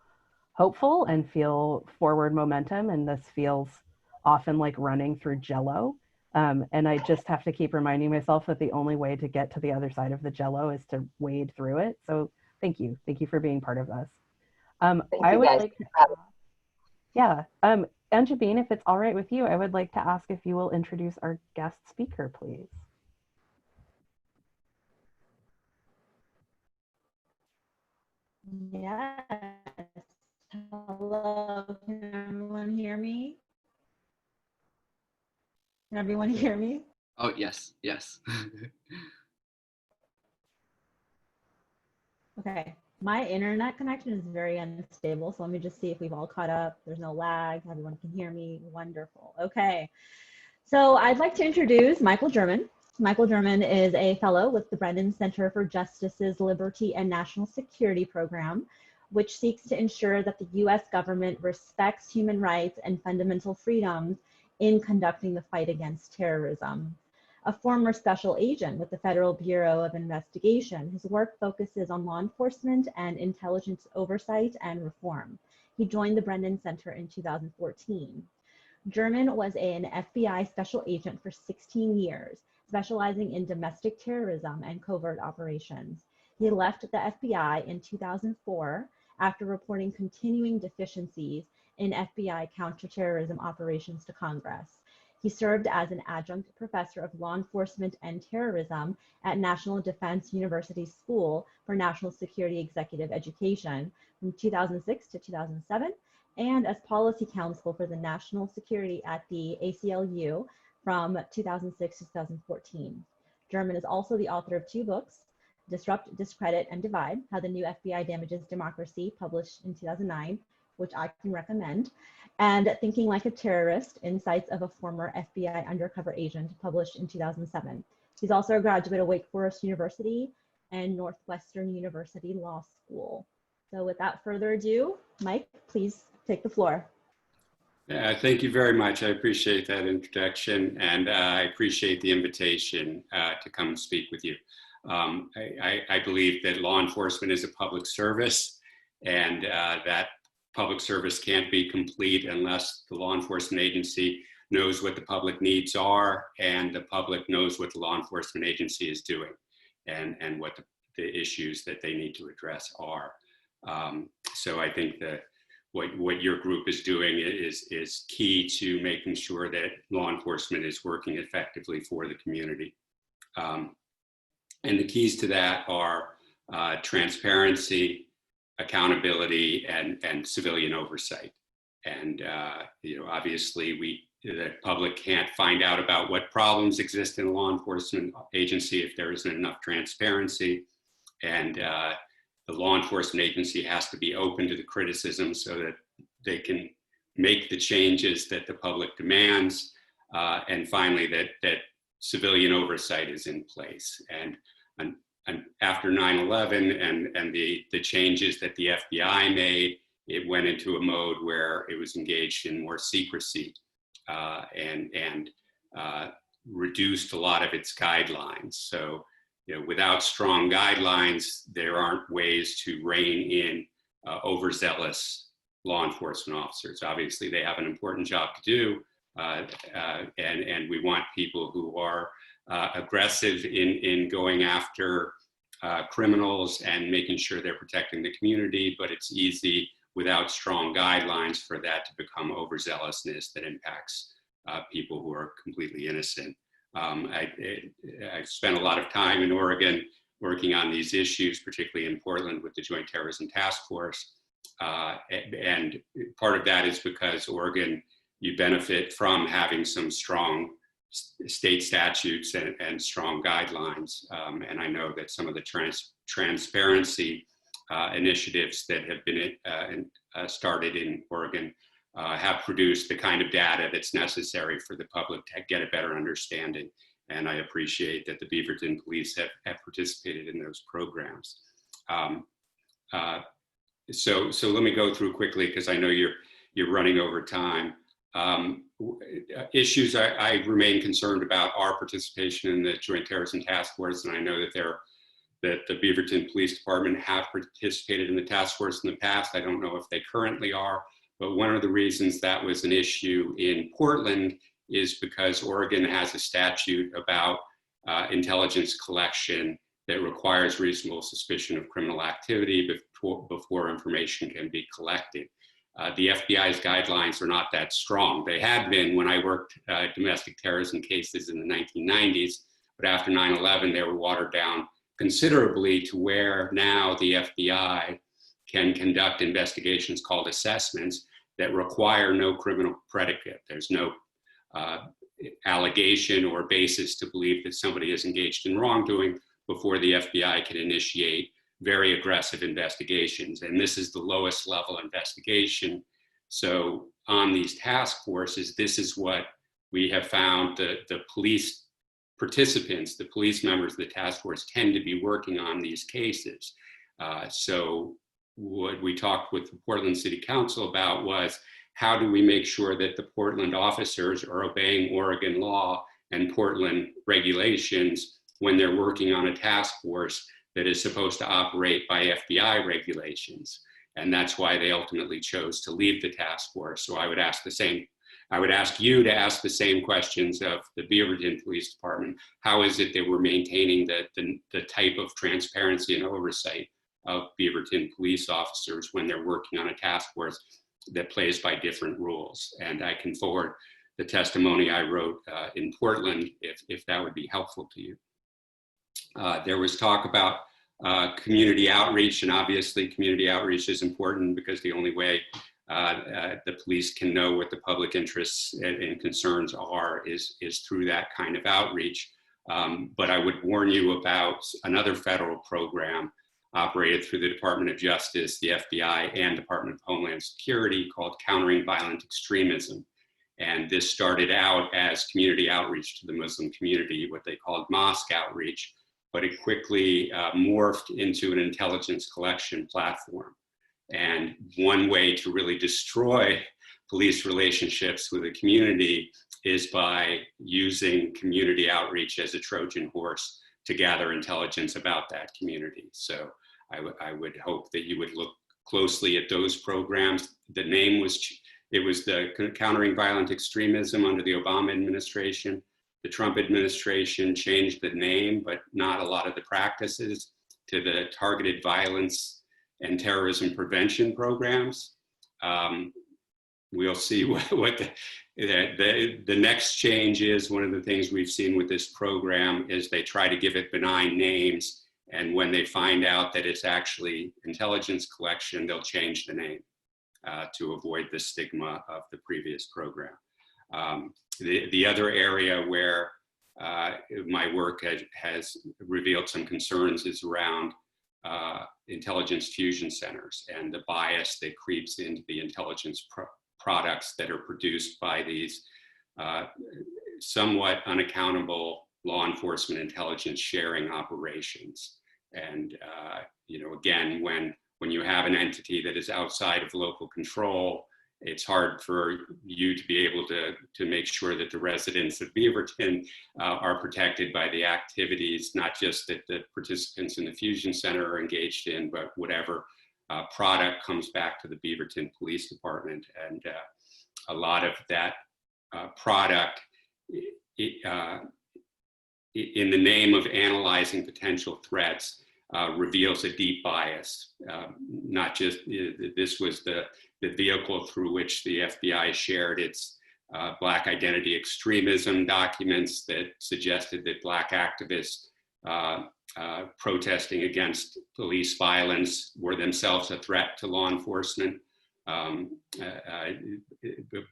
hopeful and feel forward momentum, and this feels often like running through Jello. And I just have to keep reminding myself that the only way to get to the other side of the Jello is to wade through it. So thank you for being part of this. I would like to, yeah, Anjabine, if it's all right with you, I would like to ask if you will introduce our guest speaker, please. Yes. Hello, can everyone hear me? Can everyone hear me? Oh, yes, yes. Okay, my internet connection is very unstable, so let me just see if we've all caught up. There's no lag, everyone can hear me, wonderful. Okay, so I'd like to introduce Michael German. Michael German is a fellow with the Brennan Center for Justice's Liberty and National Security Program, which seeks to ensure that the US government respects human rights and fundamental freedoms in conducting the fight against terrorism. A former special agent with the Federal Bureau of Investigation, his work focuses on law enforcement and intelligence oversight and reform. He joined the Brennan Center in 2014. German was an FBI special agent for 16 years, specializing in domestic terrorism and covert operations. He left the FBI in 2004 after reporting continuing deficiencies in FBI counterterrorism operations to Congress. He served as an adjunct professor of law enforcement and terrorism at National Defense University School for National Security Executive Education from 2006 to 2007, and as policy counsel for the national security at the ACLU from 2006 to 2014. German is also the author of 2 books, Disrupt, Discredit, and Divide, How the New FBI Damages Democracy, published in 2009, which I can recommend, and Thinking Like a Terrorist, Insights of a Former FBI Undercover Agent, published in 2007. He's also a graduate of Wake Forest University and Northwestern University Law School. So without further ado, Mike, please take the floor. Yeah, thank you very much. I appreciate that introduction, and I appreciate the invitation to come and speak with you. I believe that law enforcement is a public service, and that public service can't be complete unless the law enforcement agency knows what the public needs are, and the public knows what the law enforcement agency is doing, and what the issues that they need to address are. So I think that what your group is doing is key to making sure that law enforcement is working effectively for the community. And the keys to that are transparency, accountability, and civilian oversight. And obviously the public can't find out about what problems exist in a law enforcement agency if there isn't enough transparency. And the law enforcement agency has to be open to the criticism so that they can make the changes that the public demands. And finally, that civilian oversight is in place. And after 9/11 and the changes that the FBI made, it went into a mode where it was engaged in more secrecy and reduced a lot of its guidelines. So, without strong guidelines, there aren't ways to rein in overzealous law enforcement officers. Obviously, they have an important job to do, and we want people who are aggressive in going after criminals and making sure they're protecting the community, but it's easy without strong guidelines for that to become overzealousness that impacts people who are completely innocent. I spent a lot of time in Oregon working on these issues, particularly in Portland with the Joint Terrorism Task Force. And part of that is because Oregon, you benefit from having some strong state statutes and strong guidelines. And I know that some of the transparency initiatives that have been started in Oregon have produced the kind of data that's necessary for the public to get a better understanding. And I appreciate that the Beaverton police have participated in those programs. So let me go through quickly because I know you're running over time. Issues I remain concerned about are participation in the Joint Terrorism Task Force, and I know that the Beaverton Police Department have participated in the task force in the past. I don't know if they currently are, but one of the reasons that was an issue in Portland is because Oregon has a statute about intelligence collection that requires reasonable suspicion of criminal activity before information can be collected. The FBI's guidelines are not that strong. They had been when I worked domestic terrorism cases in the 1990s, but after 9/11, they were watered down considerably to where now the FBI can conduct investigations called assessments that require no criminal predicate. There's no allegation or basis to believe that somebody is engaged in wrongdoing before the FBI can initiate very aggressive investigations. And this is the lowest level investigation. So on these task forces, this is what we have found the police participants, the police members of the task force tend to be working on these cases. So what we talked with the Portland City Council about was how do we make sure that the Portland officers are obeying Oregon law and Portland regulations when they're working on a task force that is supposed to operate by FBI regulations. And that's why they ultimately chose to leave the task force. So I would ask you to ask the same questions of the Beaverton Police Department. How is it that we're maintaining the type of transparency and oversight of Beaverton police officers when they're working on a task force that plays by different rules? And I can forward the testimony I wrote in Portland if that would be helpful to you. There was talk about community outreach, and obviously community outreach is important because the only way the police can know what the public interests and concerns are is through that kind of outreach. But I would warn you about another federal program operated through the Department of Justice, the FBI, and Department of Homeland Security called Countering Violent Extremism. And this started out as community outreach to the Muslim community, what they called mosque outreach, but it quickly morphed into an intelligence collection platform. And one way to really destroy police relationships with the community is by using community outreach as a Trojan horse to gather intelligence about that community. So I would hope that you would look closely at those programs. The name was, it was the Countering Violent Extremism under the Obama administration. The Trump administration changed the name, but not a lot of the practices, to the Targeted Violence and Terrorism Prevention Programs. We'll see what the next change is. One of the things we've seen with this program is they try to give it benign names, and when they find out that it's actually intelligence collection, they'll change the name to avoid the stigma of the previous program. The other area where my work has revealed some concerns is around intelligence fusion centers and the bias that creeps into the intelligence products that are produced by these somewhat unaccountable law enforcement intelligence sharing operations. And again, when you have an entity that is outside of local control, it's hard for you to be able to make sure that the residents of Beaverton are protected by the activities, not just that the participants in the Fusion Center are engaged in, but whatever product comes back to the Beaverton Police Department. And a lot of that product in the name of analyzing potential threats reveals a deep bias. Not just, this was the vehicle through which the FBI shared its Black identity extremism documents that suggested that Black activists protesting against police violence were themselves a threat to law enforcement.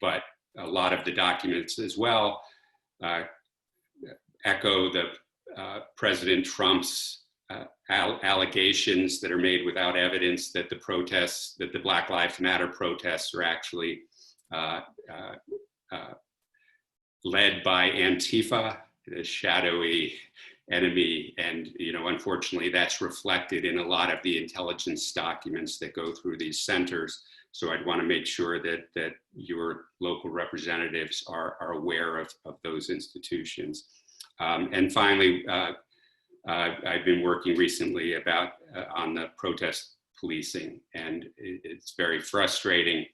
But a lot of the documents as well echo the President Trump's allegations that are made without evidence that the protests, that the Black Lives Matter protests are actually led by Antifa, the shadowy enemy. And, you know, unfortunately, that's reflected in a lot of the intelligence documents that go through these centers. So I'd want to make sure that your local representatives are aware of those institutions. And finally, I've been working recently on the protest policing, and it's very frustrating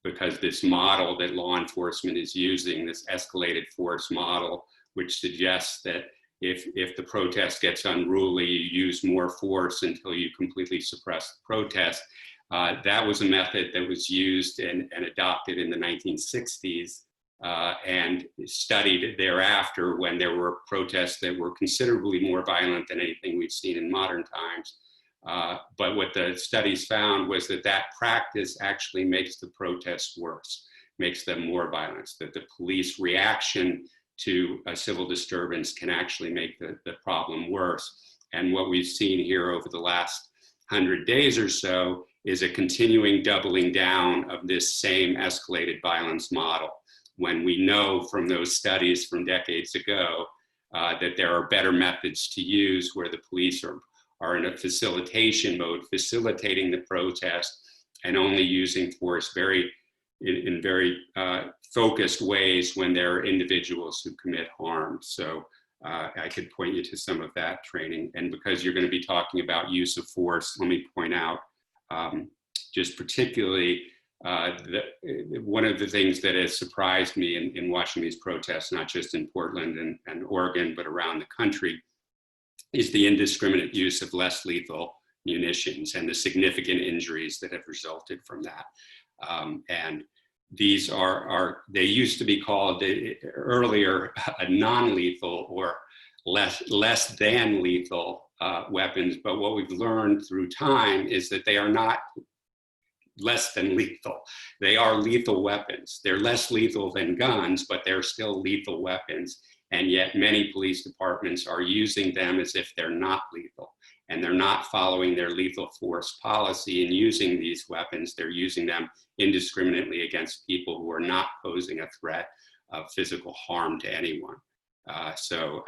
because this model that law enforcement is using, this escalated force model, which suggests that if the protest gets unruly, you use more force until you completely suppress the protest. That was a method that was used and adopted in the 1960s and studied thereafter when there were protests that were considerably more violent than anything we've seen in modern times. But what the studies found was that practice actually makes the protests worse, makes them more violent, that the police reaction to a civil disturbance can actually make the problem worse. And what we've seen here over the last 100 days or so is a continuing doubling down of this same escalated violence model, when we know from those studies from decades ago that there are better methods to use where the police are in a facilitation mode, facilitating the protest and only using force in very focused ways when there are individuals who commit harm. So I could point you to some of that training. And because you're going to be talking about use of force, let me point out just particularly one of the things that has surprised me in watching these protests, not just in Portland and Oregon, but around the country, is the indiscriminate use of less lethal munitions and the significant injuries that have resulted from that. And these they used to be called earlier a non-lethal or less than lethal weapons, but what we've learned through time is that they are not less than lethal. They are lethal weapons. They're less lethal than guns, but they're still lethal weapons. And yet many police departments are using them as if they're not lethal. And they're not following their lethal force policy in using these weapons. They're using them indiscriminately against people who are not posing a threat of physical harm to anyone. So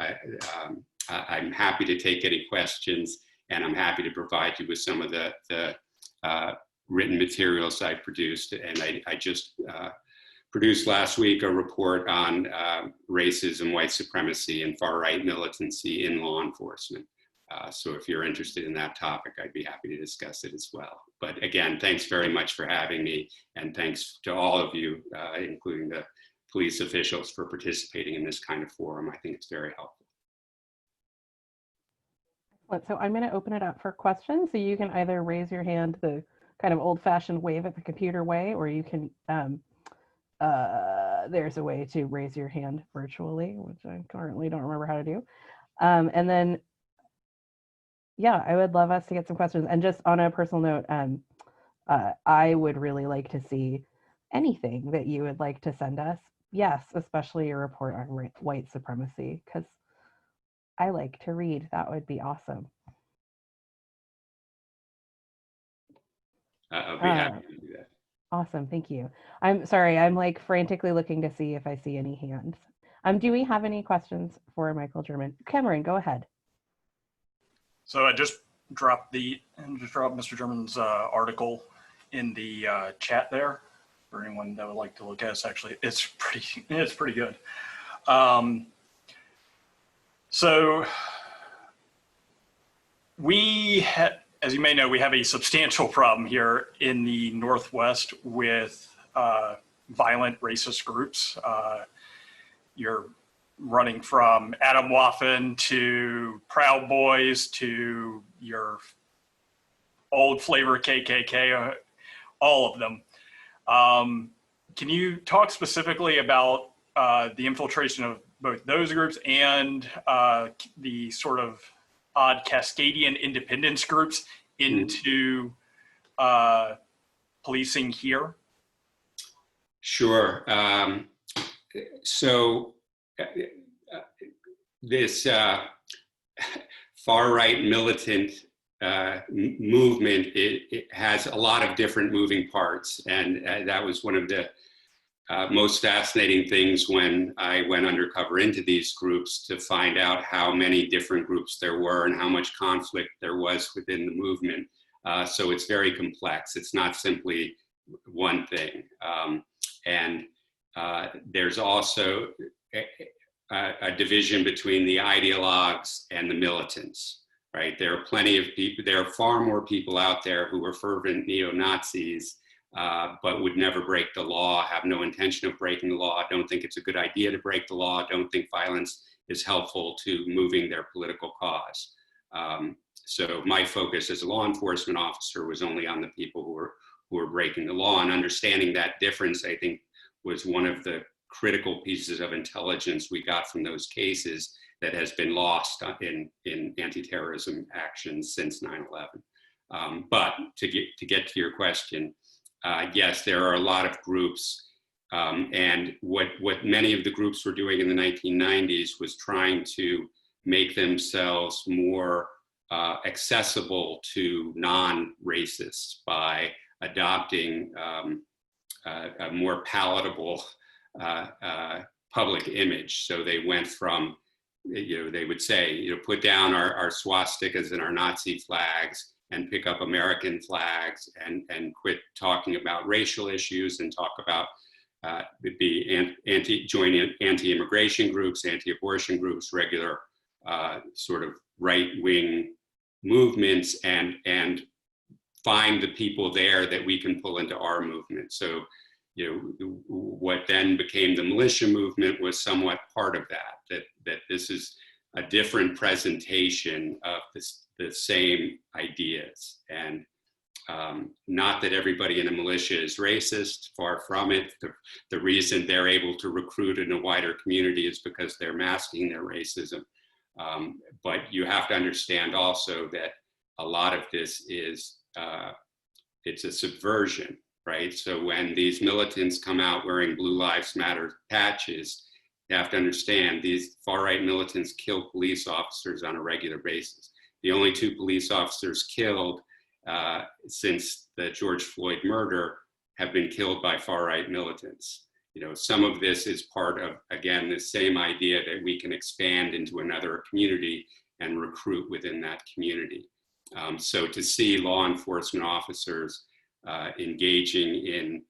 I'm happy to take any questions, and I'm happy to provide you with some of the written materials I produced. And I just produced last week a report on racism, white supremacy, and far-right militancy in law enforcement. So if you're interested in that topic, I'd be happy to discuss it as well. But again, thanks very much for having me, and thanks to all of you, including the police officials, for participating in this kind of forum. I think it's very helpful. Excellent. So I'm going to open it up for questions. So you can either raise your hand the kind of old-fashioned wave at the computer way, or you can, there's a way to raise your hand virtually, which I currently don't remember how to do. And then, yeah, I would love us to get some questions. And just on a personal note, I would really like to see anything that you would like to send us. Yes, especially your report on white supremacy, because I like to read. That would be awesome. I'll be happy to do that. Awesome, thank you. I'm sorry, I'm like frantically looking to see if I see any hands. Do we have any questions for Michael German? Cameron, go ahead. So I just dropped Mr. German's article in the chat there for anyone that would like to look at. It's pretty good. So as you may know, we have a substantial problem here in the Northwest with violent racist groups. you're running from Adam Waffen to Proud Boys to your old flavor KKK, all of them. Can you talk specifically about the infiltration of both those groups and the sort of odd Cascadian independence groups into policing here? Sure. So this far-right militant movement, it has a lot of different moving parts. And that was one of the most fascinating things when I went undercover into these groups, to find out how many different groups there were and how much conflict there was within the movement. So it's very complex. It's not simply one thing. There's also a division between the ideologues and the militants, right? There are plenty of people, there are far more people out there who are fervent neo-Nazis, but would never break the law, have no intention of breaking the law, don't think it's a good idea to break the law, don't think violence is helpful to moving their political cause. So my focus as a law enforcement officer was only on the people who were breaking the law, and understanding that difference, I think, was one of the critical pieces of intelligence we got from those cases that has been lost in anti-terrorism actions since 9/11. But to get to your question, yes, there are a lot of groups, and what many of the groups were doing in the 1990s was trying to make themselves more accessible to non-racists by adopting a more palatable public image. So they went from, they would say, put down our swastikas and our Nazi flags and pick up American flags, and quit talking about racial issues and talk about join anti-immigration groups, anti-abortion groups, regular sort of right-wing movements, and find the people there that we can pull into our movement. So, what then became the militia movement was somewhat part of that this is a different presentation of the same ideas. And not that everybody in a militia is racist, far from it. The reason they're able to recruit in a wider community is because they're masking their racism. But you have to understand also that a lot of this is, it's a subversion, right? So when these militants come out wearing Blue Lives Matter patches, you have to understand these far-right militants kill police officers on a regular basis. The only 2 police officers killed since the George Floyd murder have been killed by far-right militants. Some of this is part of, again, the same idea that we can expand into another community and recruit within that community. So to see law enforcement officers engaging in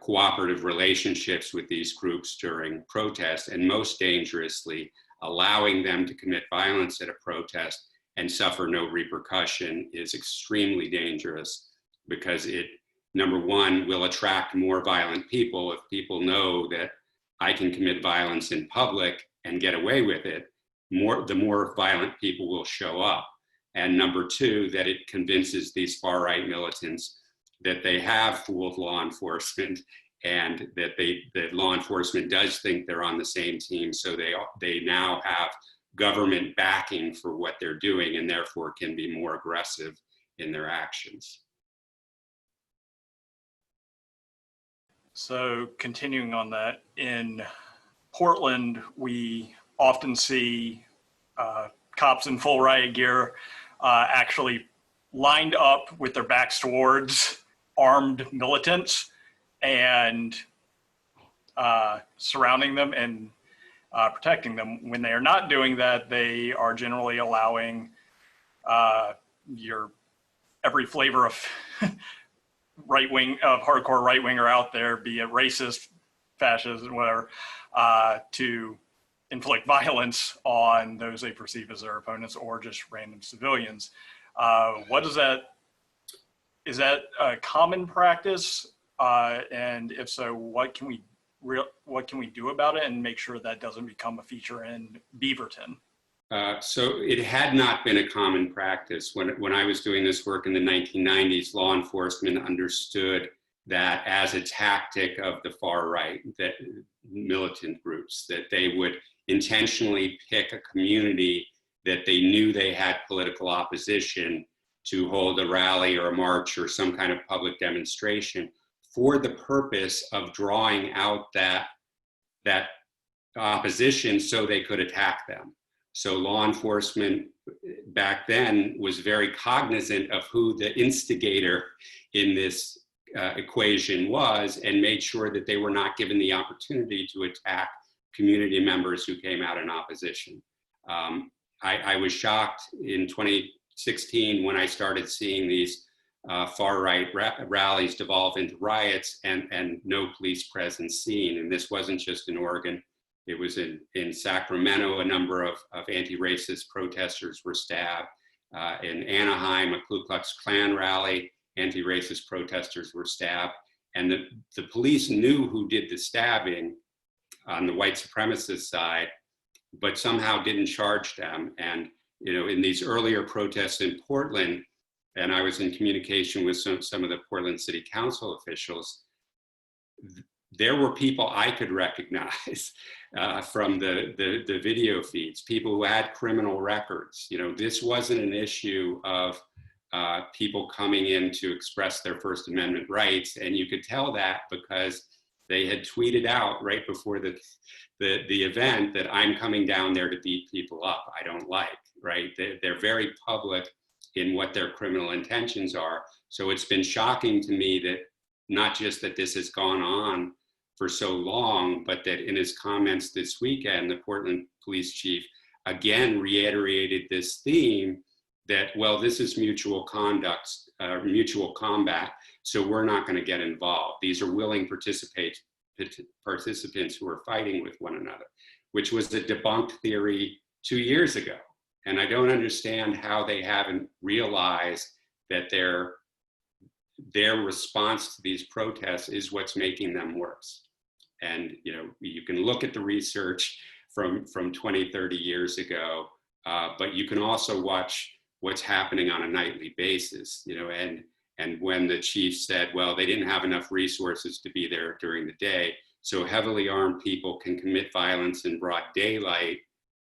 cooperative relationships with these groups during protests, and most dangerously, allowing them to commit violence at a protest and suffer no repercussion, is extremely dangerous, because it, number one, will attract more violent people. If people know that I can commit violence in public and get away with it, the more violent people will show up. And number two, that it convinces these far-right militants that they have fooled law enforcement, and that law enforcement does think they're on the same team. So they now have government backing for what they're doing, and therefore can be more aggressive in their actions. So continuing on that, in Portland, we often see cops in full riot gear actually lined up with their backs towards armed militants and surrounding them and protecting them. When they are not doing that, they are generally allowing your every flavor of hardcore right winger out there, be it racist, fascist, whatever, to inflict violence on those they perceive as their opponents or just random civilians. Is that a common practice? And if so, what can we what can we do about it and make sure that doesn't become a feature in Beaverton? So it had not been a common practice. When I was doing this work in the 1990s, law enforcement understood that as a tactic of the far right, that militant groups, that they would intentionally pick a community that they knew they had political opposition to hold a rally or a march or some kind of public demonstration for the purpose of drawing out that opposition so they could attack them. So law enforcement back then was very cognizant of who the instigator in this equation was, and made sure that they were not given the opportunity to attack community members who came out in opposition. I was shocked in 2016 when I started seeing these far-right rallies devolve into riots and no police presence seen. And this wasn't just in Oregon. It was in Sacramento. A number of anti-racist protesters were stabbed. In Anaheim, a Ku Klux Klan rally, anti-racist protesters were stabbed. And the police knew who did the stabbing on the white supremacist side, but somehow didn't charge them. And in these earlier protests in Portland, and I was in communication with some of the Portland City Council officials, there were people I could recognize from the video feeds, people who had criminal records. This wasn't an issue of people coming in to express their First Amendment rights, and you could tell that because they had tweeted out right before the event that I'm coming down there to beat people up. I don't like, right? They're very public in what their criminal intentions are. So it's been shocking to me that not just that this has gone on for so long, but that in his comments this weekend, the Portland police chief again reiterated this theme that, well, this is mutual conduct, mutual combat, so we're not going to get involved. These are willing participants who are fighting with one another, which was a debunked theory 2 years ago. And I don't understand how they haven't realized that their response to these protests is what's making them worse. And you can look at the research from 20, 30 years ago, but you can also watch what's happening on a nightly basis, and when the chief said, well, they didn't have enough resources to be there during the day, so heavily armed people can commit violence in broad daylight,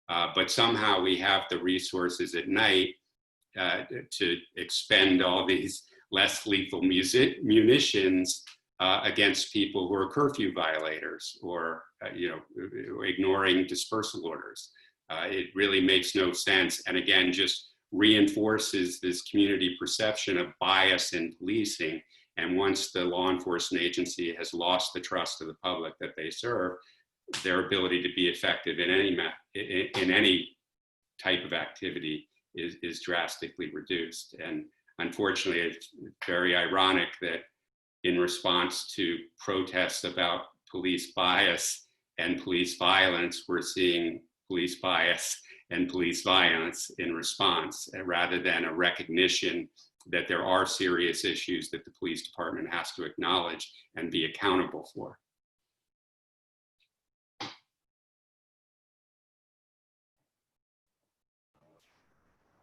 but somehow we have the resources at night to expend all these less lethal munitions against people who are curfew violators or ignoring dispersal orders. It really makes no sense, and again, just reinforces this community perception of bias in policing. And once the law enforcement agency has lost the trust of the public that they serve, their ability to be effective in any type of activity is drastically reduced. And unfortunately, it's very ironic that in response to protests about police bias and police violence, we're seeing police bias and police violence in response, rather than a recognition that there are serious issues that the police department has to acknowledge and be accountable for.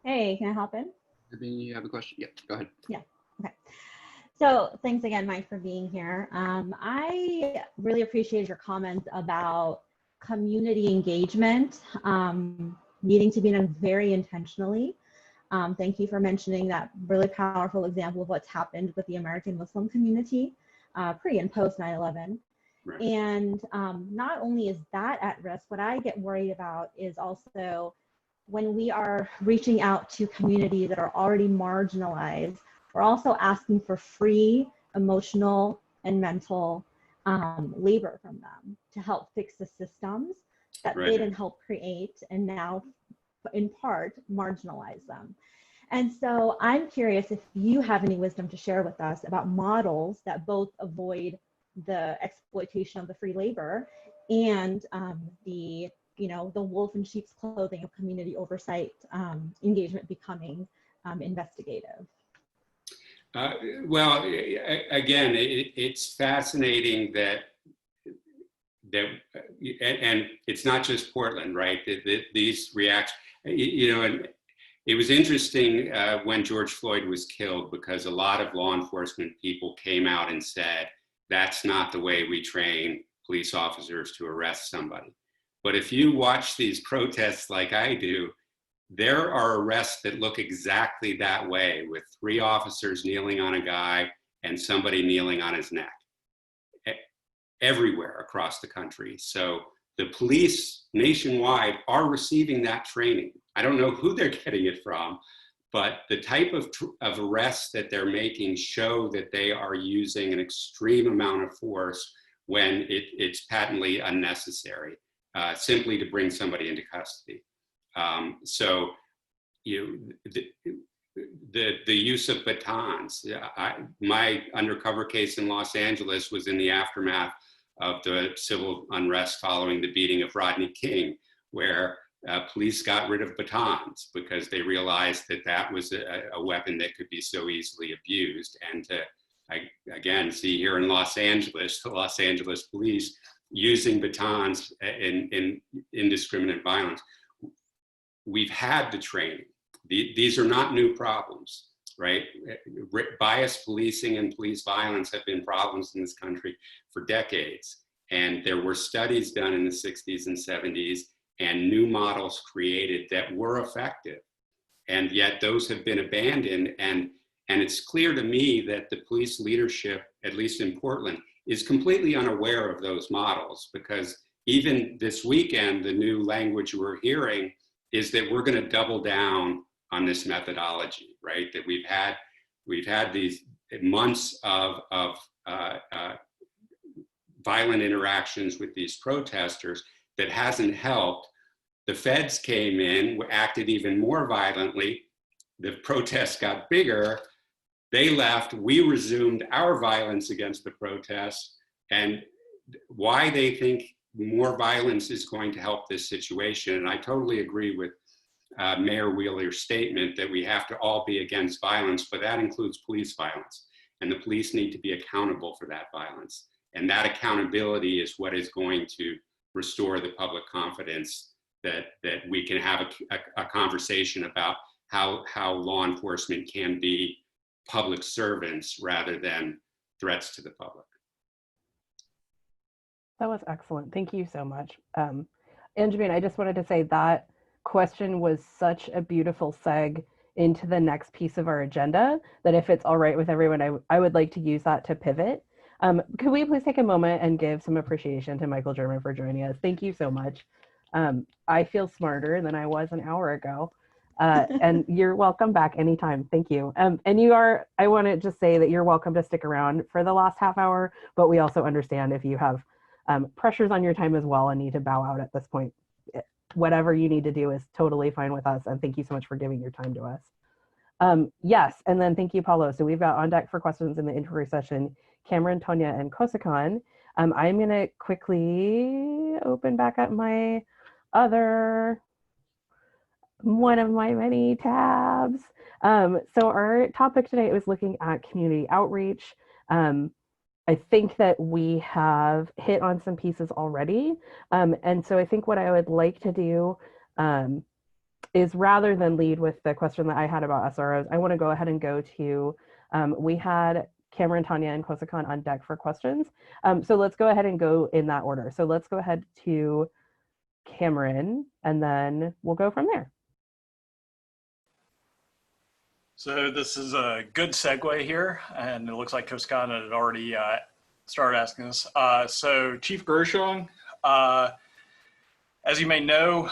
Hey, can I hop in? Maybe you have a question? Yeah, go ahead. Yeah, okay. So thanks again, Mike, for being here. I really appreciated your comments about community engagement needing to be done very intentionally. Thank you for mentioning that really powerful example of what's happened with the American Muslim community pre and post 9/11. Right. And not only is that at risk, what I get worried about is also when we are reaching out to communities that are already marginalized, we're also asking for free emotional and mental labor from them to help fix the systems that they didn't help create and now in part marginalize them. And so I'm curious if you have any wisdom to share with us about models that both avoid the exploitation of the free labor and the wolf in sheep's clothing of community oversight engagement becoming investigative. Well, again, it's fascinating that and it's not just Portland, right? These reactions, and it was interesting when George Floyd was killed, because a lot of law enforcement people came out and said, that's not the way we train police officers to arrest somebody. But if you watch these protests like I do, there are arrests that look exactly that way, with 3 officers kneeling on a guy and somebody kneeling on his neck, everywhere across the country. So the police nationwide are receiving that training. I don't know who they're getting it from, but the type of arrests that they're making show that they are using an extreme amount of force when it's patently unnecessary, simply to bring somebody into custody. So, the use of batons. My undercover case in Los Angeles was in the aftermath of the civil unrest following the beating of Rodney King, where police got rid of batons because they realized that that was a weapon that could be so easily abused. And to, again, see here in Los Angeles, the Los Angeles police using batons in indiscriminate violence. We've had the training. These are not new problems, right? Bias policing and police violence have been problems in this country for decades. And there were studies done in the 60s and 70s and new models created that were effective. And yet those have been abandoned. And it's clear to me that the police leadership, at least in Portland, is completely unaware of those models, because even this weekend, the new language we're hearing is that we're going to double down on this methodology, right? That we've had these months of violent interactions with these protesters that hasn't helped. The feds came in, acted even more violently. The protests got bigger. They left. We resumed our violence against the protests. And why they think more violence is going to help this situation. And I totally agree with Mayor Wheeler's statement that we have to all be against violence, but that includes police violence. And the police need to be accountable for that violence. And that accountability is what is going to restore the public confidence that we can have a conversation about how law enforcement can be public servants rather than threats to the public. That was excellent. Thank you so much. And Jameen, I just wanted to say that question was such a beautiful seg into the next piece of our agenda that if it's all right with everyone, I would like to use that to pivot. Could we please take a moment and give some appreciation to Michael German for joining us? Thank you so much. I feel smarter than I was an hour ago. And you're welcome back anytime. Thank you. And I want to just say that you're welcome to stick around for the last half hour, but we also understand if you have pressures on your time as well and need to bow out at this point. Whatever you need to do is totally fine with us. And thank you so much for giving your time to us. Yes, and then thank you, Paolo. So we've got on deck for questions in the inquiry session, Cameron, Tonya, and Kosakan. I'm going to quickly open back up my one of my many tabs. So our topic today was looking at community outreach. I think that we have hit on some pieces already. And so I think what I would like to do is, rather than lead with the question that I had about SROs, I want to go ahead and go to, we had Cameron, Tanya, and Kosakan on deck for questions. So let's go ahead and go in that order. So let's go ahead to Cameron, and then we'll go from there. So this is a good segue here, and it looks like Kosakan had already started asking us. So Chief Groshong, as you may know,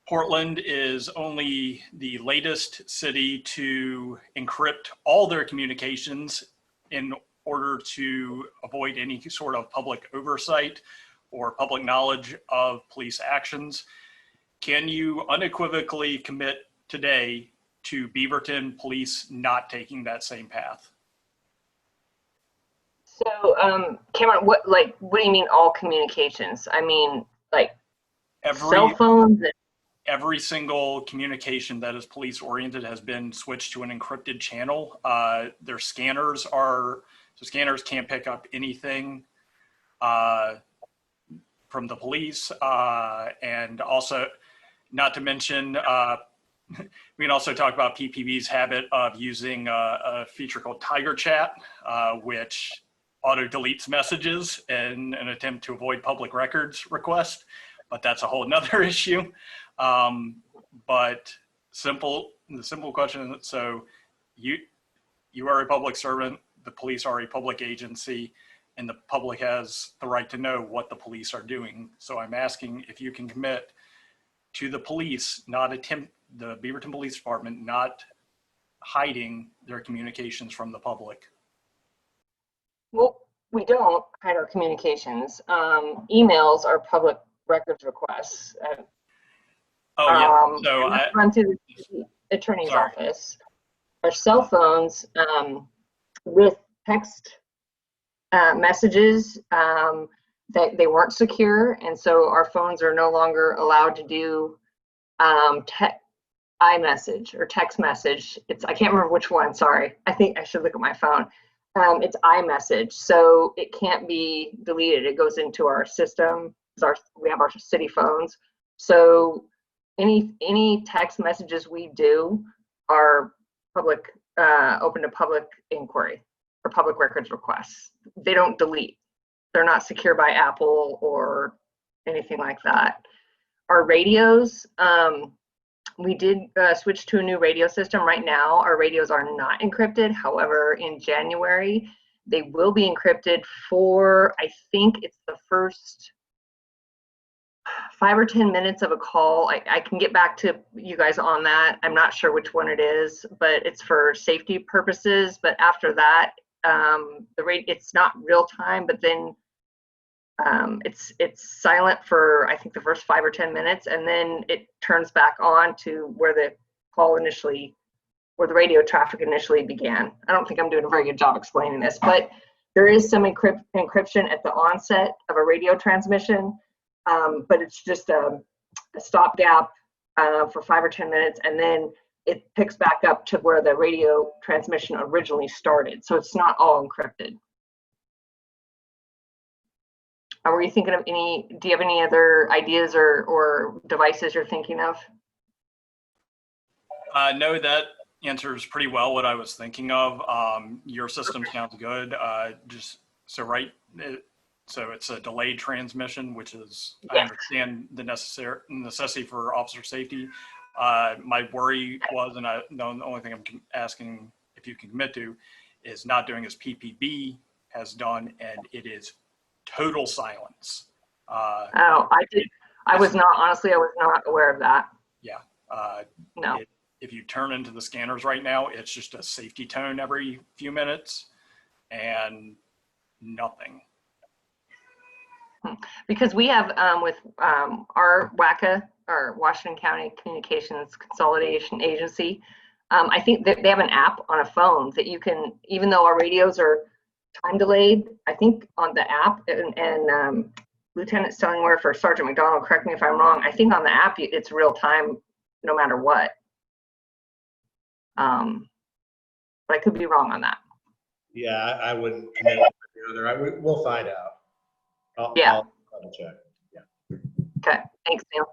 Portland is only the latest city to encrypt all their communications in order to avoid any sort of public oversight or public knowledge of police actions. Can you unequivocally commit today to Beaverton police not taking that same path? So, Cameron, what do you mean all communications? I mean, like cell phones? Every single communication that is police oriented has been switched to an encrypted channel. Their scanners can't pick up anything from the police, and also, not to mention, we can also talk about PPB's habit of using a feature called Tiger Chat, which auto-deletes messages in an attempt to avoid public records requests, but that's a whole nother issue. But the simple question, so you are a public servant, the police are a public agency, and the public has the right to know what the police are doing. So I'm asking if you can commit to the police, the Beaverton Police Department, not hiding their communications from the public. Well, we don't hide our communications. Emails are public records requests. Oh yeah. So I run through the attorney's office. Our cell phones with text messages, that they weren't secure, and so our phones are no longer allowed to do iMessage or text message. I can't remember which one. Sorry, I think I should look at my phone. It's iMessage, so it can't be deleted. It goes into our system. We have our city phones, so any text messages we do are public, open to public inquiry or public records requests. They don't delete. They're not secure by Apple or anything like that. Our radios, we did switch to a new radio system. Right now, our radios are not encrypted. However, in January, they will be encrypted for, I think it's the first 5 or 10 minutes of a call. I can get back to you guys on that. I'm not sure which one it is, but it's for safety purposes. But after that, it's not real time, but then it's silent for, I think, the first 5 or 10 minutes, and then it turns back on to where the radio traffic initially began. I don't think I'm doing a very good job explaining this, but there is some encryption at the onset of a radio transmission, but it's just a stopgap for 5 or 10 minutes, and then it picks back up to where the radio transmission originally started. So it's not all encrypted. Were you thinking of do you have any other ideas or devices you're thinking of? No, that answers pretty well what I was thinking of. Your system sounds good. So it's a delayed transmission, which is, I understand the necessity for officer safety. My worry was, and the only thing I'm asking if you can commit to, is not doing as PPB has done, and it is total silence. I was not aware of that. Yeah. No. If you turn into the scanners right now, it's just a safety tone every few minutes and nothing. Because we have with our WACA, our Washington County Communications Consolidation Agency, I think that they have an app on a phone that you can, even though our radios are time delayed, I think on the app, and Lieutenant Stellingwerf or Sergeant McDonald, correct me if I'm wrong, I think on the app it's real time no matter what. But I could be wrong on that. Yeah, I wouldn't commit to the other. We'll find out. I'll double check. Yeah. Okay, thanks, Neil.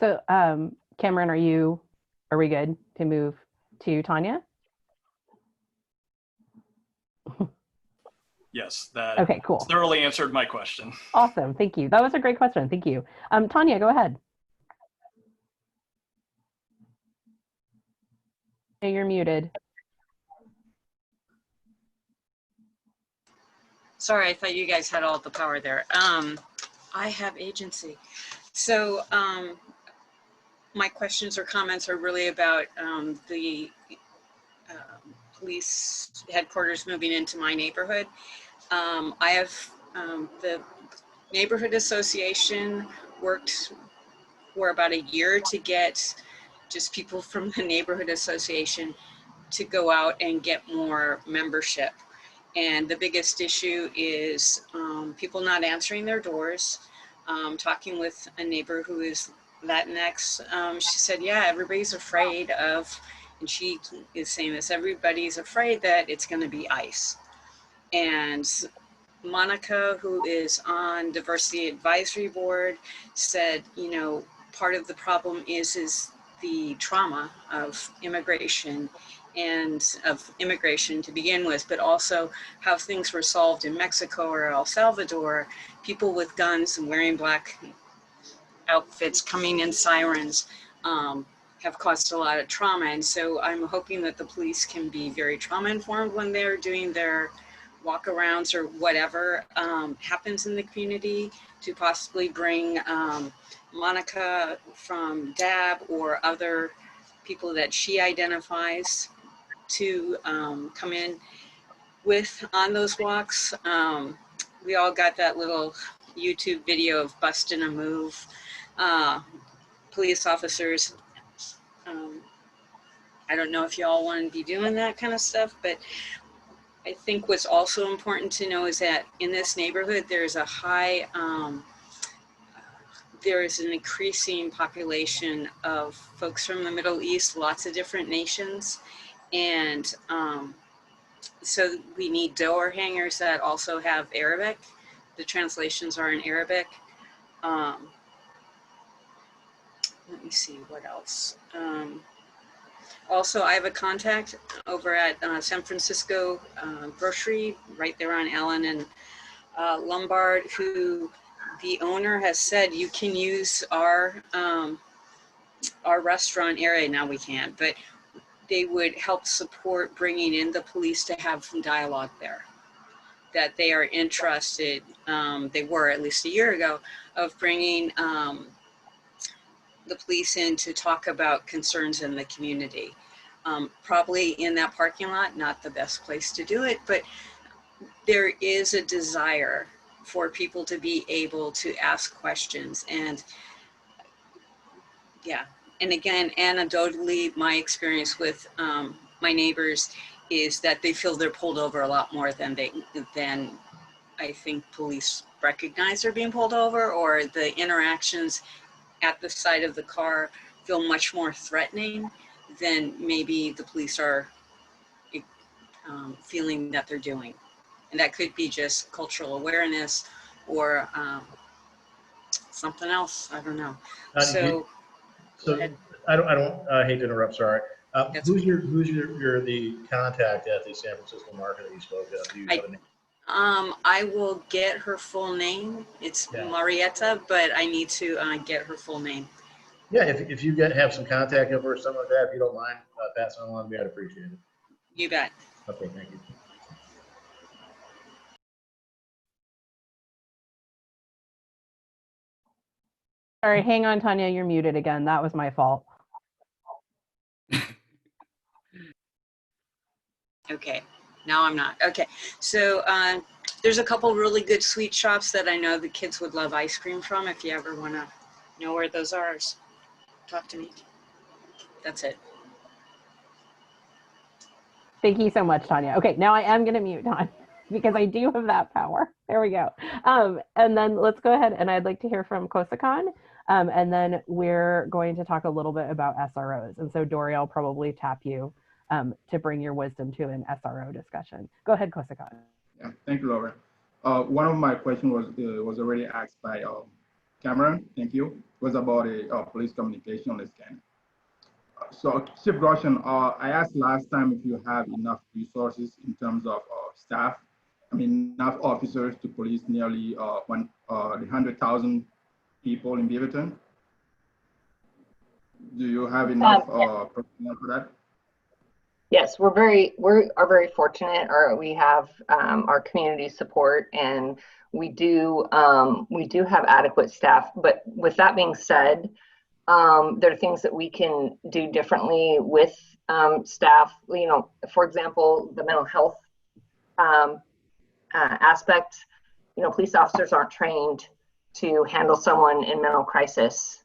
So, Cameron, are we good to move to Tanya? Yes, that okay, cool. Thoroughly answered my question. Awesome, thank you. That was a great question, thank you. Tanya, go ahead. Hey, you're muted. Sorry, I thought you guys had all the power there. I have agency. So my questions or comments are really about the police headquarters moving into my neighborhood. I have the neighborhood association worked for about a year to get just people from the neighborhood association to go out and get more membership. And the biggest issue is people not answering their doors. Talking with a neighbor who is Latinx, she said, yeah, everybody's afraid of and she is saying this, everybody's afraid that it's going to be ICE. And Monica, who is on Diversity Advisory Board, said, you know, part of the problem is the trauma of immigration to begin with, but also how things were solved in Mexico or El Salvador, people with guns and wearing black outfits, coming in sirens, have caused a lot of trauma. And so I'm hoping that the police can be very trauma informed when they're doing their walkarounds or whatever happens in the community, to possibly bring Monica from DAB or other people that she identifies to come in with on those walks. We all got that little YouTube video of busting a move. Police officers, I don't know if y'all want to be doing that kind of stuff, but I think what's also important to know is that in this neighborhood, there's a high, there is an increasing population of folks from the Middle East, lots of different nations. And so we need door hangers that also have Arabic. The translations are in Arabic. Let me see what else. Also, I have a contact over at San Francisco Grocery, right there on Allen and Lombard, who the owner has said you can use our restaurant area. Now we can't, but they would help support bringing in the police to have some dialogue there. That they are interested, they were at least a year ago, of bringing the police in to talk about concerns in the community. Probably in that parking lot, not the best place to do it, but there is a desire for people to be able to ask questions. And yeah, and again, anecdotally, my experience with my neighbors is that they feel they're pulled over a lot more than I think police recognize they're being pulled over, or the interactions at the side of the car feel much more threatening than maybe the police are feeling that they're doing. And that could be just cultural awareness or something else, I don't know. So I hate to interrupt, sorry. Who's the contact at the San Francisco market that you spoke of? Do you have a name? I will get her full name. It's Marietta, but I need to get her full name. Yeah, if you have some contact info or something like that, if you don't mind passing along to me, I'd appreciate it. You bet. Okay, thank you. Sorry, hang on, Tanya, you're muted again. That was my fault. Okay, now I'm not. Okay, so there's a couple really good sweet shops that I know the kids would love ice cream from. If you ever want to know where those are, talk to me. That's it. Thank you so much, Tanya. Okay, now I am going to mute Tanya because I do have that power. There we go. And then let's go ahead, and I'd like to hear from Kosakan. And then we're going to talk a little bit about SROs. And so Dory, I'll probably tap you to bring your wisdom to an SRO discussion. Go ahead, Kosakan. Yeah, thank you, Laura. One of my questions was already asked by Cameron. Thank you. It was about police communication on the scan. So Chief Groshong, I asked last time if you have enough resources in terms of staff. I mean, enough officers to police nearly the 100,000 people in Beaverton. Do you have enough personnel for that? Yes, we are very fortunate. We have our community support, and we do have adequate staff. But with that being said, there are things that we can do differently with staff. You know, for example, the mental health aspect. You know, police officers aren't trained to handle someone in mental crisis.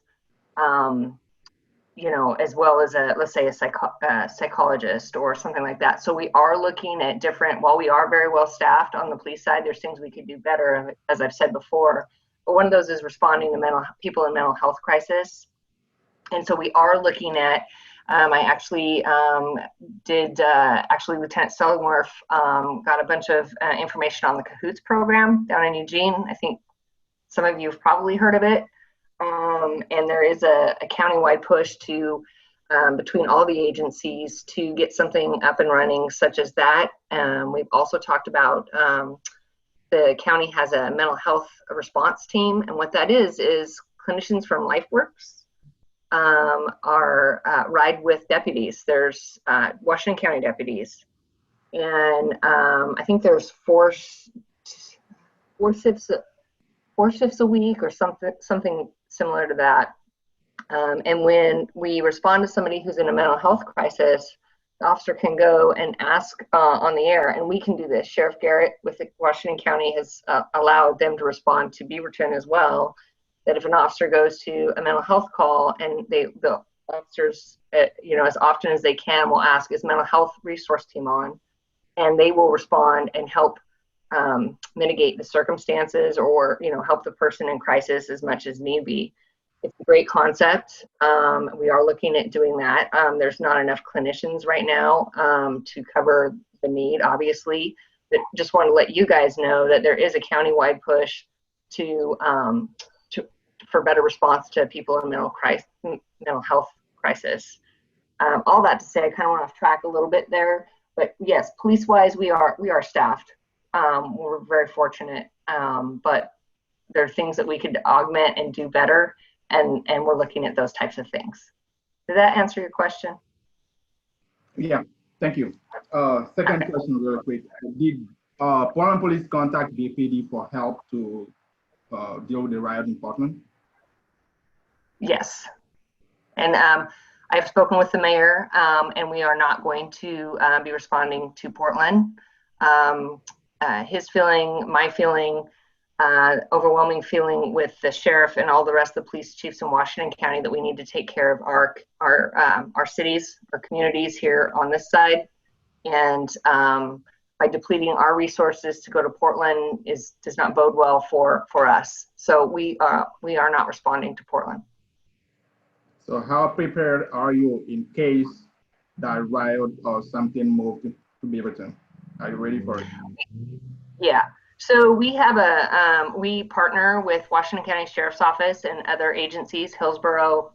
You know, as well as let's say a psychologist or something like that. So we are looking at different, while we are very well staffed on the police side, there's things we could do better, as I've said before. But one of those is responding to people in mental health crisis. And so we are looking at I actually Lieutenant Stellingwerf got a bunch of information on the Cahoots program down in Eugene. I think some of you have probably heard of it. And there is a countywide push to between all the agencies to get something up and running such as that. We've also talked about the county has a mental health response team, and what that is clinicians from LifeWorks are ride with deputies. There's Washington County deputies, and I think there's four shifts a week or something similar to that. And when we respond to somebody who's in a mental health crisis, the officer can go and ask on the air, and we can do this. Sheriff Garrett with the Washington County has allowed them to respond to Beaverton as well, that if an officer goes to a mental health call and the officers, as often as they can, will ask, is mental health resource team on? And they will respond and help mitigate the circumstances or, help the person in crisis as much as need be. It's a great concept. We are looking at doing that. There's not enough clinicians right now to cover the need, obviously, but just want to let you guys know that there is a countywide push for better response to people in mental health crisis. All that to say, I kind of went off track a little bit there, but yes, police-wise, we are staffed. We're very fortunate, but there are things that we could augment and do better. And we're looking at those types of things. Did that answer your question? Yeah, thank you. Second question real quick. Did Portland Police contact BPD for help to deal with the riot in Portland? Yes. And I've spoken with the mayor, and we are not going to be responding to Portland. His feeling, my feeling, overwhelming feeling with the sheriff and all the rest of the police chiefs in Washington County that we need to take care of our cities, our communities here on this side. And by depleting our resources to go to Portland does not bode well for us. So we are not responding to Portland. So how prepared are you in case that riot or something moved to Beaverton? Are you ready for it? Yeah. So we have we partner with Washington County Sheriff's Office and other agencies, Hillsborough,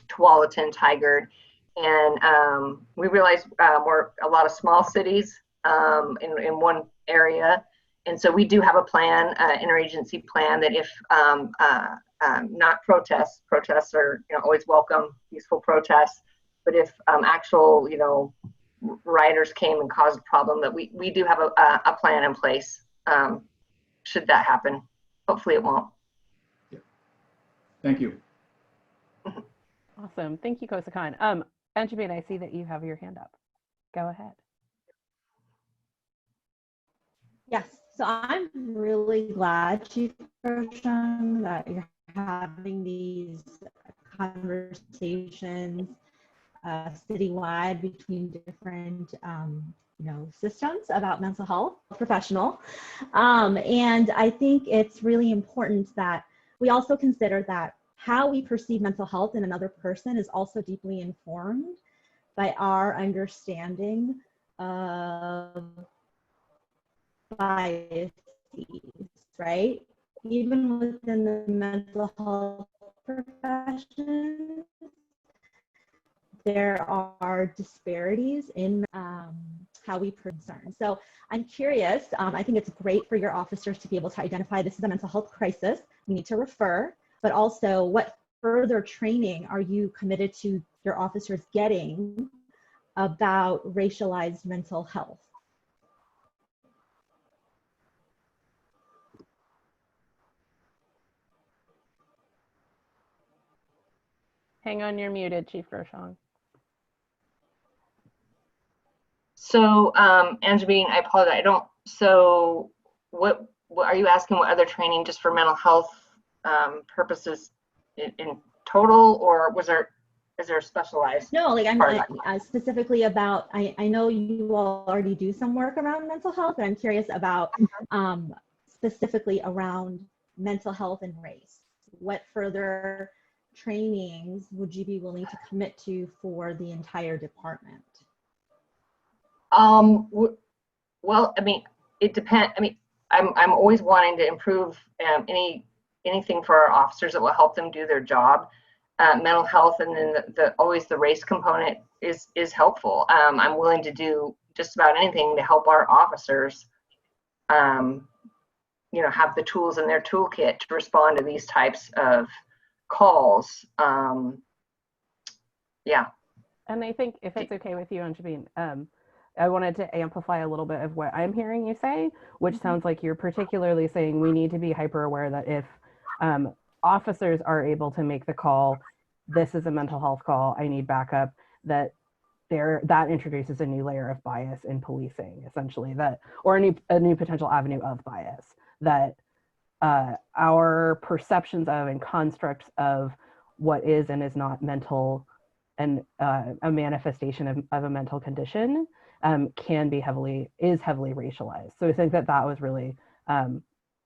Tualatin, Tigard, and we realize we're a lot of small cities in one area, and so we do have a plan, interagency plan, that if not protests are always welcome, peaceful protests, but if actual rioters came and caused a problem, that we do have a plan in place. Should that happen. Hopefully it won't. Yeah. Thank you. Awesome. Thank you, Kosa-Khan. Benjamin, I see that you have your hand up. Go ahead. Yes, so I'm really glad, Chief Groshong, that you're having these conversations citywide between different systems about mental health professional. And I think it's really important that we also consider that how we perceive mental health in another person is also deeply informed by our understanding of biases, right? Even within the mental health profession, there are disparities in how we concern. So I'm curious, I think it's great for your officers to be able to identify this is a mental health crisis, we need to refer, but also what further training are you committed to your officers getting about racialized mental health? Hang on, you're muted, Chief Groshong. So, Angeline, I apologize. So what are you asking? What other training just for mental health purposes in total, or is there a specialized? No, like I'm specifically about, I know you all already do some work around mental health, but I'm curious about specifically around mental health and race. What further trainings would you be willing to commit to for the entire department? Well, I mean, it depends. I mean, I'm always wanting to improve anything for our officers that will help them do their job. Mental health, and then always the race component is helpful. I'm willing to do just about anything to help our officers, you know, have the tools in their toolkit to respond to these types of calls. Yeah. And I think if it's okay with you, Anjabin, I wanted to amplify a little bit of what I'm hearing you say, which sounds like you're particularly saying we need to be hyper aware that if officers are able to make the call, this is a mental health call, I need backup, that introduces a new layer of bias in policing, essentially, that, or a new potential avenue of bias, that our perceptions of and constructs of what is and is not mental and a manifestation of a mental condition is heavily racialized. So I think that was really,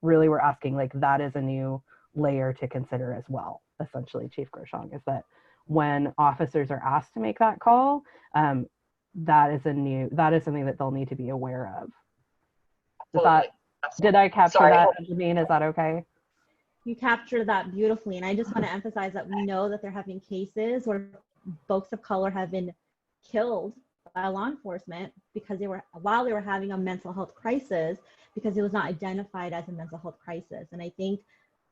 really we're asking, like, that is a new layer to consider as well, essentially, Chief Groshong, is that when officers are asked to make that call, that is something that they'll need to be aware of. Did I capture that, Janine? Is that okay? You captured that beautifully. And I just want to emphasize that we know that there have been cases where folks of color have been killed by law enforcement because while they were having a mental health crisis, because it was not identified as a mental health crisis. And I think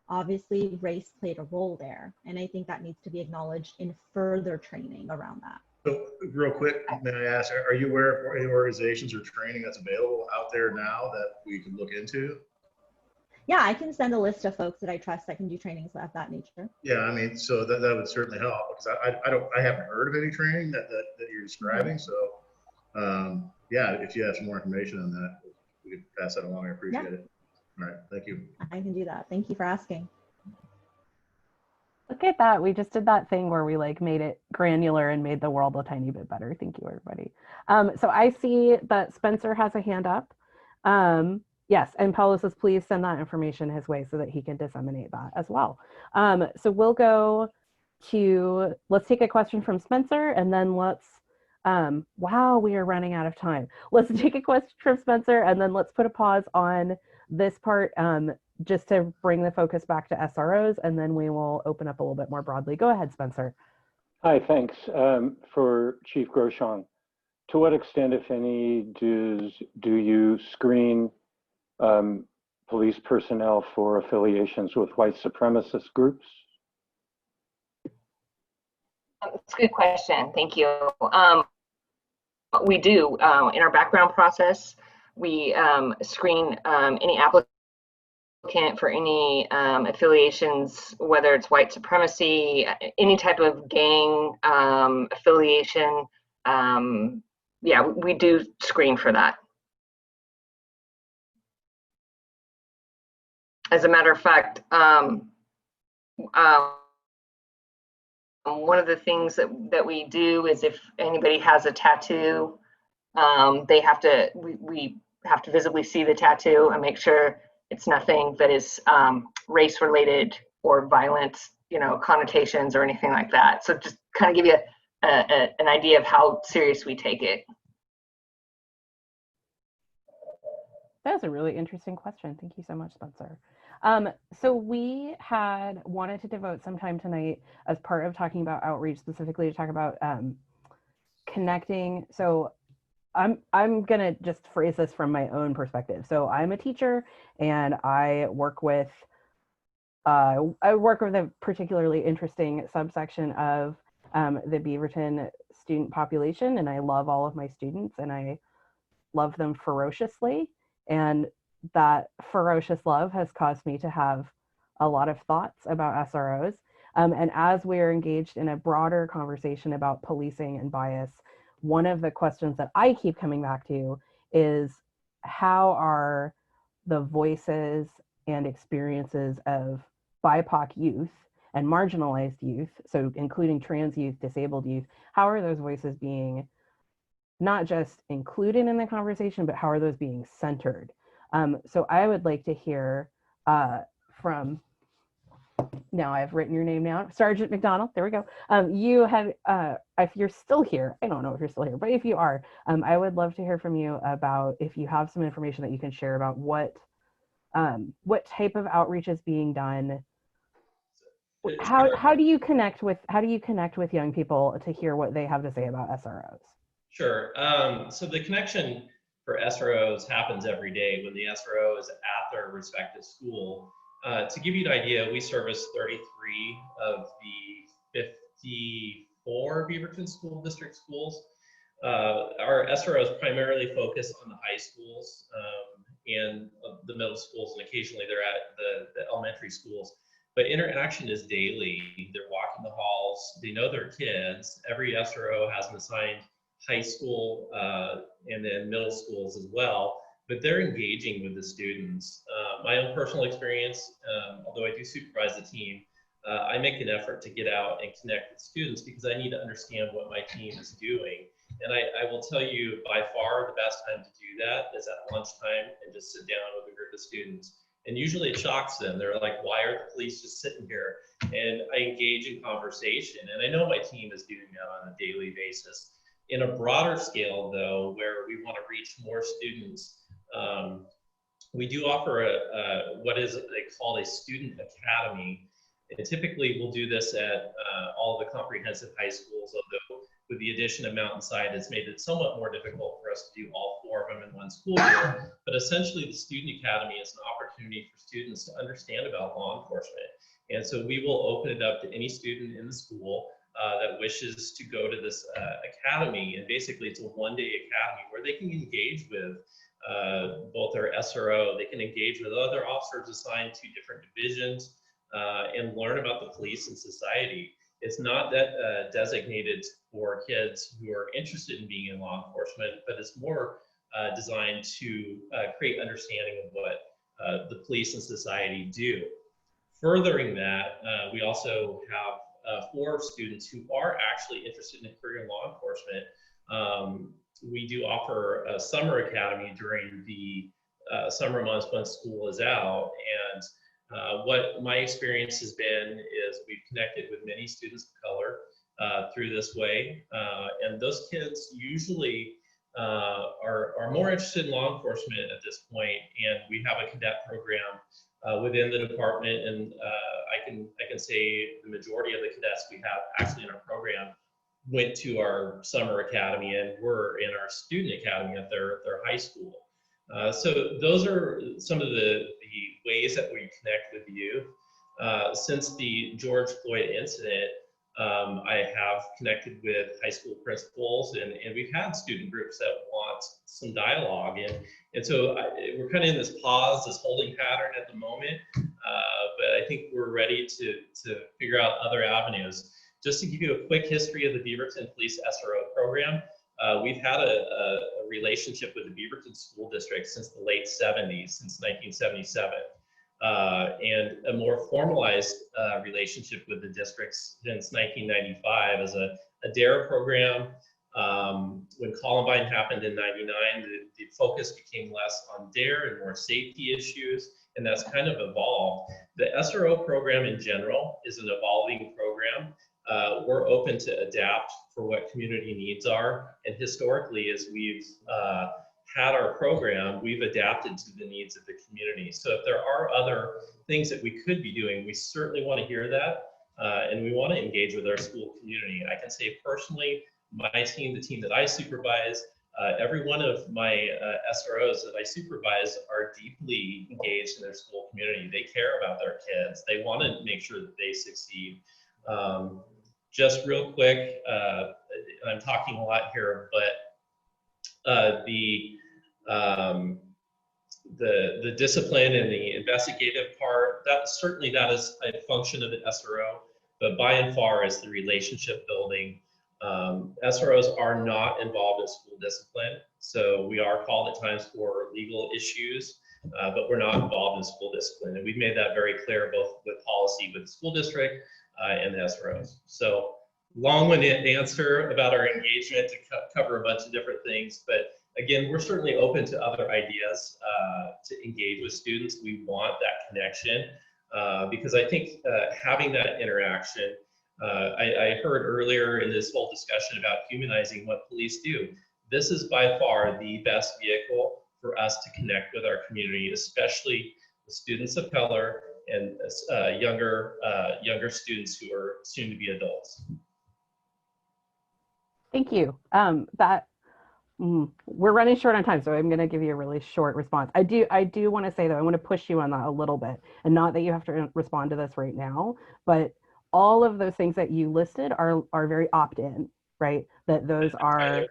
obviously race played a role there. And I think that needs to be acknowledged in further training around that. So real quick, may I ask, are you aware of any organizations or training that's available out there now that we can look into? Yeah, I can send a list of folks that I trust that can do trainings of that nature. Yeah, I mean, so that would certainly help, because I haven't heard of any training that you're describing. So yeah, if you have some more information on that, we could pass that along. I appreciate it. All right, thank you. I can do that. Thank you for asking. Look at that. We just did that thing where we like made it granular and made the world a tiny bit better. Thank you, everybody. So I see that Spencer has a hand up. Yes, and Paolo says, please send that information his way so that he can disseminate that as well. So we'll go to, let's take a question from Spencer, and then let's, wow, we are running out of time. Let's take a question from Spencer, and then let's put a pause on this part just to bring the focus back to SROs, and then we will open up a little bit more broadly. Go ahead, Spencer. Hi, thanks. For Chief Groshong, to what extent, if any, do you screen police personnel for affiliations with white supremacist groups? That's a good question. Thank you. We do. In our background process, we screen any applicant for any affiliations, whether it's white supremacy, any type of gang affiliation. Yeah, we do screen for that. As a matter of fact, one of the things that we do is if anybody has a tattoo, we have to visibly see the tattoo and make sure it's nothing that is race related or violent, connotations or anything like that. So just kind of give you an idea of how serious we take it. That's a really interesting question. Thank you so much, Spencer. So we had wanted to devote some time tonight as part of talking about outreach, specifically to talk about connecting. So I'm gonna just phrase this from my own perspective. So I'm a teacher, and I work with a particularly interesting subsection of the Beaverton student population, and I love all of my students, and I love them ferociously. And that ferocious love has caused me to have a lot of thoughts about SROs. And as we're engaged in a broader conversation about policing and bias, one of the questions that I keep coming back to is, how are the voices and experiences of BIPOC youth and marginalized youth, so including trans youth, disabled youth, how are those voices being not just included in the conversation, but how are those being centered? So I would like to hear from now I've written your name down, Sergeant McDonald. There we go. You have, if you're still here, I don't know if you're still here, but if you are, I would love to hear from you about if you have some information that you can share about what type of outreach is being done. How do you connect with young people to hear what they have to say about SROs? Sure. So the connection for SROs happens every day when the SRO is at their respective school. To give you an idea, we service 33 of the 54 Beaverton School District schools. Our SROs primarily focus on the high schools and the middle schools, and occasionally they're at the elementary schools. But interaction is daily. They're walking the halls. They know their kids. Every SRO has an assigned high school and then middle schools as well, but they're engaging with the students. My own personal experience, although I do supervise the team, I make an effort to get out and connect with students because I need to understand what my team is doing. And I will tell you, by far, the best time to do that is at lunchtime and just sit down with a group of students. And usually it shocks them. They're like, why are the police just sitting here? And I engage in conversation. And I know my team is doing that on a daily basis. In a broader scale, though, where we want to reach more students, we do offer what is they call a student academy. And typically we'll do this at all the comprehensive high schools, although with the addition of Mountainside, it's made it somewhat more difficult for us to do all 4 of them in one school year. But essentially, the Student Academy is an opportunity for students to understand about law enforcement. And so we will open it up to any student in the school that wishes to go to this academy. And basically, it's a one-day academy where they can engage with both their SRO, they can engage with other officers assigned to different divisions, and learn about the police and society. It's not that designated for kids who are interested in being in law enforcement, but it's more designed to create understanding of what the police and society do. Furthering that, we also have 4 students who are actually interested in a career in law enforcement. We do offer a summer academy during the summer months when school is out. And what my experience has been is we've connected with many students of color through this way. And those kids usually are more interested in law enforcement at this point. And we have a cadet program within the department. And I can say the majority of the cadets we have actually in our program went to our summer academy and were in our student academy at their high school. So those are some of the ways that we connect with youth. Since the George Floyd incident, I have connected with high school principals, and we've had student groups that want some dialogue. And so we're kind of in this pause, this holding pattern at the moment, but I think we're ready to figure out other avenues. Just to give you a quick history of the Beaverton Police SRO program, we've had a relationship with the Beaverton School District since the late 70s, since 1977, and a more formalized relationship with the districts since 1995 as a DARE program. When Columbine happened in '99, the focus became less on DARE and more safety issues, and that's kind of evolved. The SRO program in general is an evolving program. We're open to adapt for what community needs are. And historically, as we've had our program, we've adapted to the needs of the community. So if there are other things that we could be doing, we certainly want to hear that. And we want to engage with our school community. I can say personally, my team, the team that I supervise, every one of my SROs that I supervise are deeply engaged in their school community. They care about their kids. They want to make sure that they succeed. Just real quick, I'm talking a lot here, but the discipline and the investigative part, that is a function of the SRO, but by and far is the relationship building. SROs are not involved in school discipline, so we are called at times for legal issues, but we're not involved in school discipline, and we've made that very clear both with policy with the school district and the SROs. So long-winded answer about our engagement to cover a bunch of different things, but again, we're certainly open to other ideas to engage with students. We want that connection. because I think having that interaction, I heard earlier in this whole discussion about humanizing what police do. This is by far the best vehicle for us to connect with our community, especially the students of color and younger students who are soon to be adults. Thank you. We're running short on time, so I'm going to give you a really short response. I do want to say, though, I want to push you on that a little bit, and not that you have to respond to this right now, but all of those things that you listed are very opt-in, right? That those are,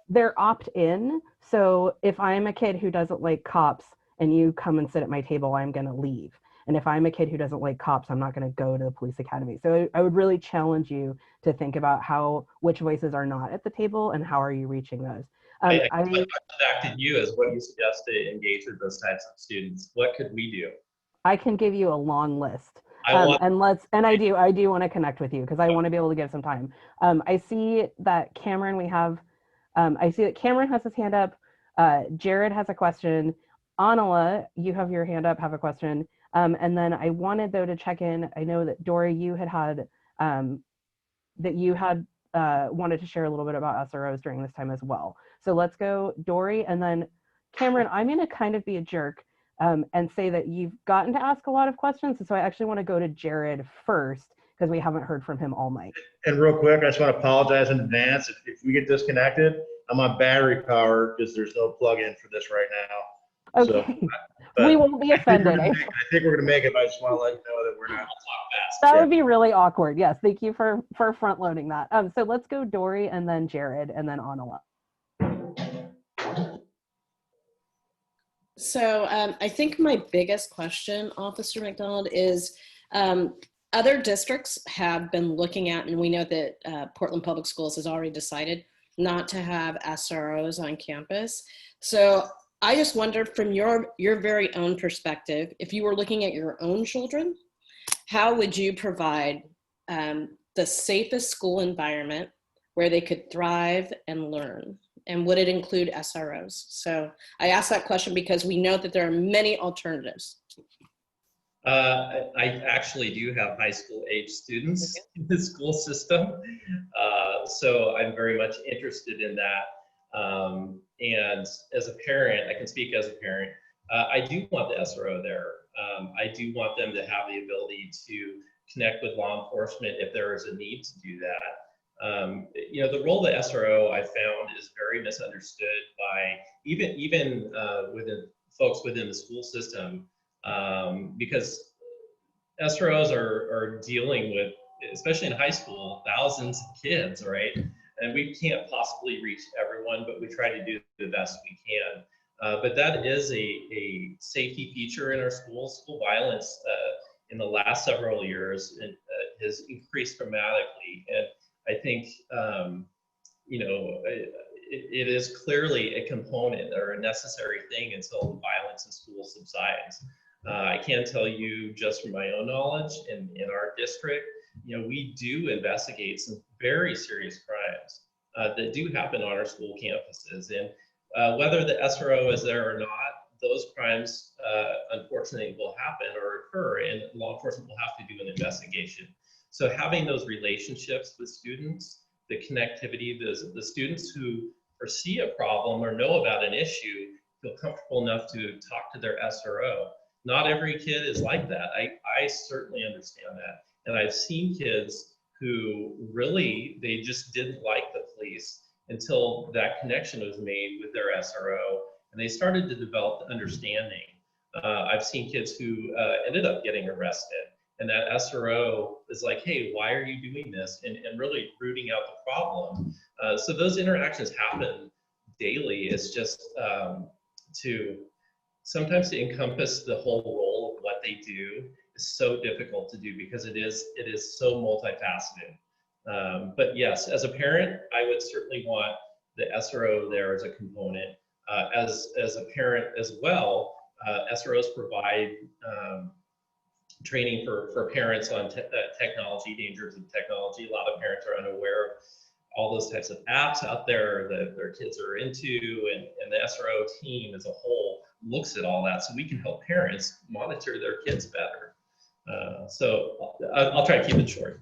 they're opt-in. So if I'm a kid who doesn't like cops and you come and sit at my table, I'm going to leave. And if I'm a kid who doesn't like cops, I'm not going to go to the police academy. So I would really challenge you to think about which voices are not at the table and how are you reaching those. I back to you as what you suggest to engage with those types of students. What could we do? I can give you a long list. I do want to connect with you because I want to be able to give some time. I see that Cameron, I see that Cameron has his hand up. Jared has a question. Annala, you have your hand up, have a question. And then I wanted, though, to check in. I know that Dory, you had wanted to share a little bit about SROs during this time as well. So let's go Dory, and then Cameron, I'm going to kind of be a jerk and say that you've gotten to ask a lot of questions. So I actually want to go to Jared first because we haven't heard from him all night. And real quick, I just want to apologize in advance. If we get disconnected, I'm on battery power because there's no plug-in for this right now. Okay. So, we won't be offended. I think we're going to make it, but I just want to let you know that we're not. That would be really awkward. Yes, thank you for front loading that. So let's go Dory and then Jared and then Annala. So I think my biggest question, Officer McDonald, is other districts have been looking at, and we know that Portland Public Schools has already decided not to have SROs on campus. So I just wondered, from your very own perspective, if you were looking at your own children, how would you provide the safest school environment where they could thrive and learn? And would it include SROs? So I asked that question because we know that there are many alternatives. I actually do have high school age students in the school system. So I'm very much interested in that. And as a parent, I can speak as a parent, I do want the SRO there. I do want them to have the ability to connect with law enforcement if there is a need to do that. You know, the role of the SRO, I found, is very misunderstood by even within folks within the school system, because SROs are dealing with, especially in high school, thousands of kids, right? And we can't possibly reach everyone, but we try to do the best we can. But that is a safety feature in our schools. School violence in the last several years has increased dramatically. And I think, you know, it is clearly a component or a necessary thing until violence in schools subsides. I can tell you just from my own knowledge in our district, you know, we do investigate some very serious crimes that do happen on our school campuses. And whether the SRO is there or not, those crimes unfortunately will happen or occur, and law enforcement will have to do an investigation. So having those relationships with students, the connectivity, the students who foresee a problem or know about an issue feel comfortable enough to talk to their SRO. Not every kid is like that. I certainly understand that. And I've seen kids who really, they just didn't like the police until that connection was made with their SRO, and they started to develop the understanding. I've seen kids who ended up getting arrested, and that SRO is like, hey, why are you doing this? And really rooting out the problem. So those interactions happen daily. It's just sometimes to encompass the whole role of what they do is so difficult to do because it is so multifaceted. But yes, as a parent, I would certainly want the SRO there as a component. As a parent as well, SROs provide training for parents on technology, dangers of technology. A lot of parents are unaware of all those types of apps out there that their kids are into, and the SRO team as a whole looks at all that so we can help parents monitor their kids better. So I'll try to keep it short.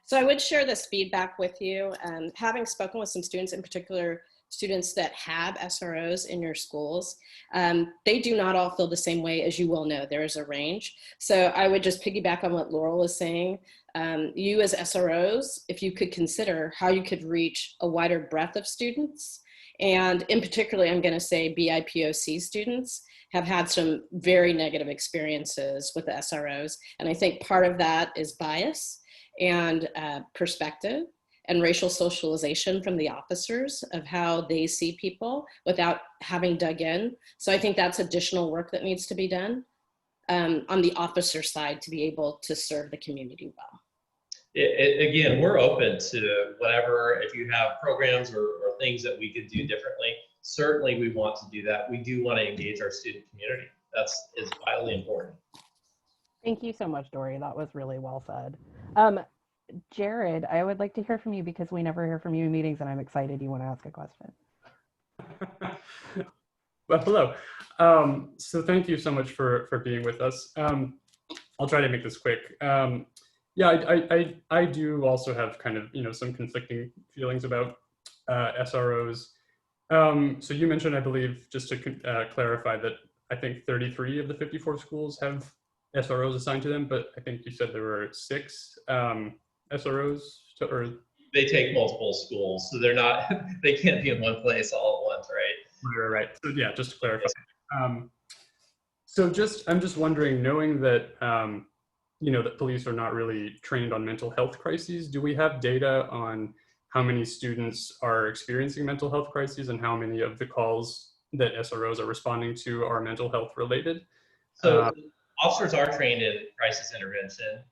So I would share this feedback with you. Having spoken with some students, in particular students that have SROs in your schools, they do not all feel the same way. As you well know, there is a range. So I would just piggyback on what Laurel was saying. You as SROs, if you could consider how you could reach a wider breadth of students, and in particular, I'm going to say BIPOC students have had some very negative experiences with the SROs. And I think part of that is bias and perspective and racial socialization from the officers of how they see people without having dug in. So I think that's additional work that needs to be done on the officer side to be able to serve the community well. Again, we're open to whatever, if you have programs or things that we could do differently, certainly we want to do that. We do want to engage our student community. Is vitally important. Thank you so much, Dory. That was really well said. Jared, I would like to hear from you because we never hear from you in meetings, and I'm excited you want to ask a question. Well, hello. So thank you so much for being with us. I'll try to make this quick. Yeah, I do also have kind of, some conflicting feelings about SROs. So you mentioned, I believe, just to clarify, that I think 33 of the 54 schools have SROs assigned to them, but I think you said there were 6 SROs, or they take multiple schools, so they're not, they can't be in one place all at once, right? Right. So yeah, just to clarify. So I'm just wondering, knowing that that police are not really trained on mental health crises, do we have data on how many students are experiencing mental health crises and how many of the calls that SROs are responding to are mental health related? So officers are trained in crisis intervention.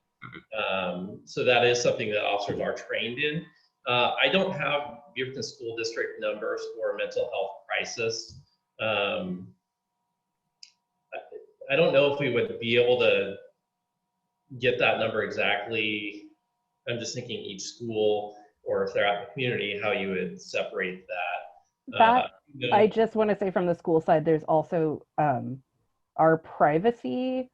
So that is something that officers are trained in. I don't have Beaverton School District numbers for mental health crisis. I don't know if we would be able to get that number exactly. I'm just thinking each school, or if they're out in the community, how you would separate that. I just want to say from the school side, there's also our privacy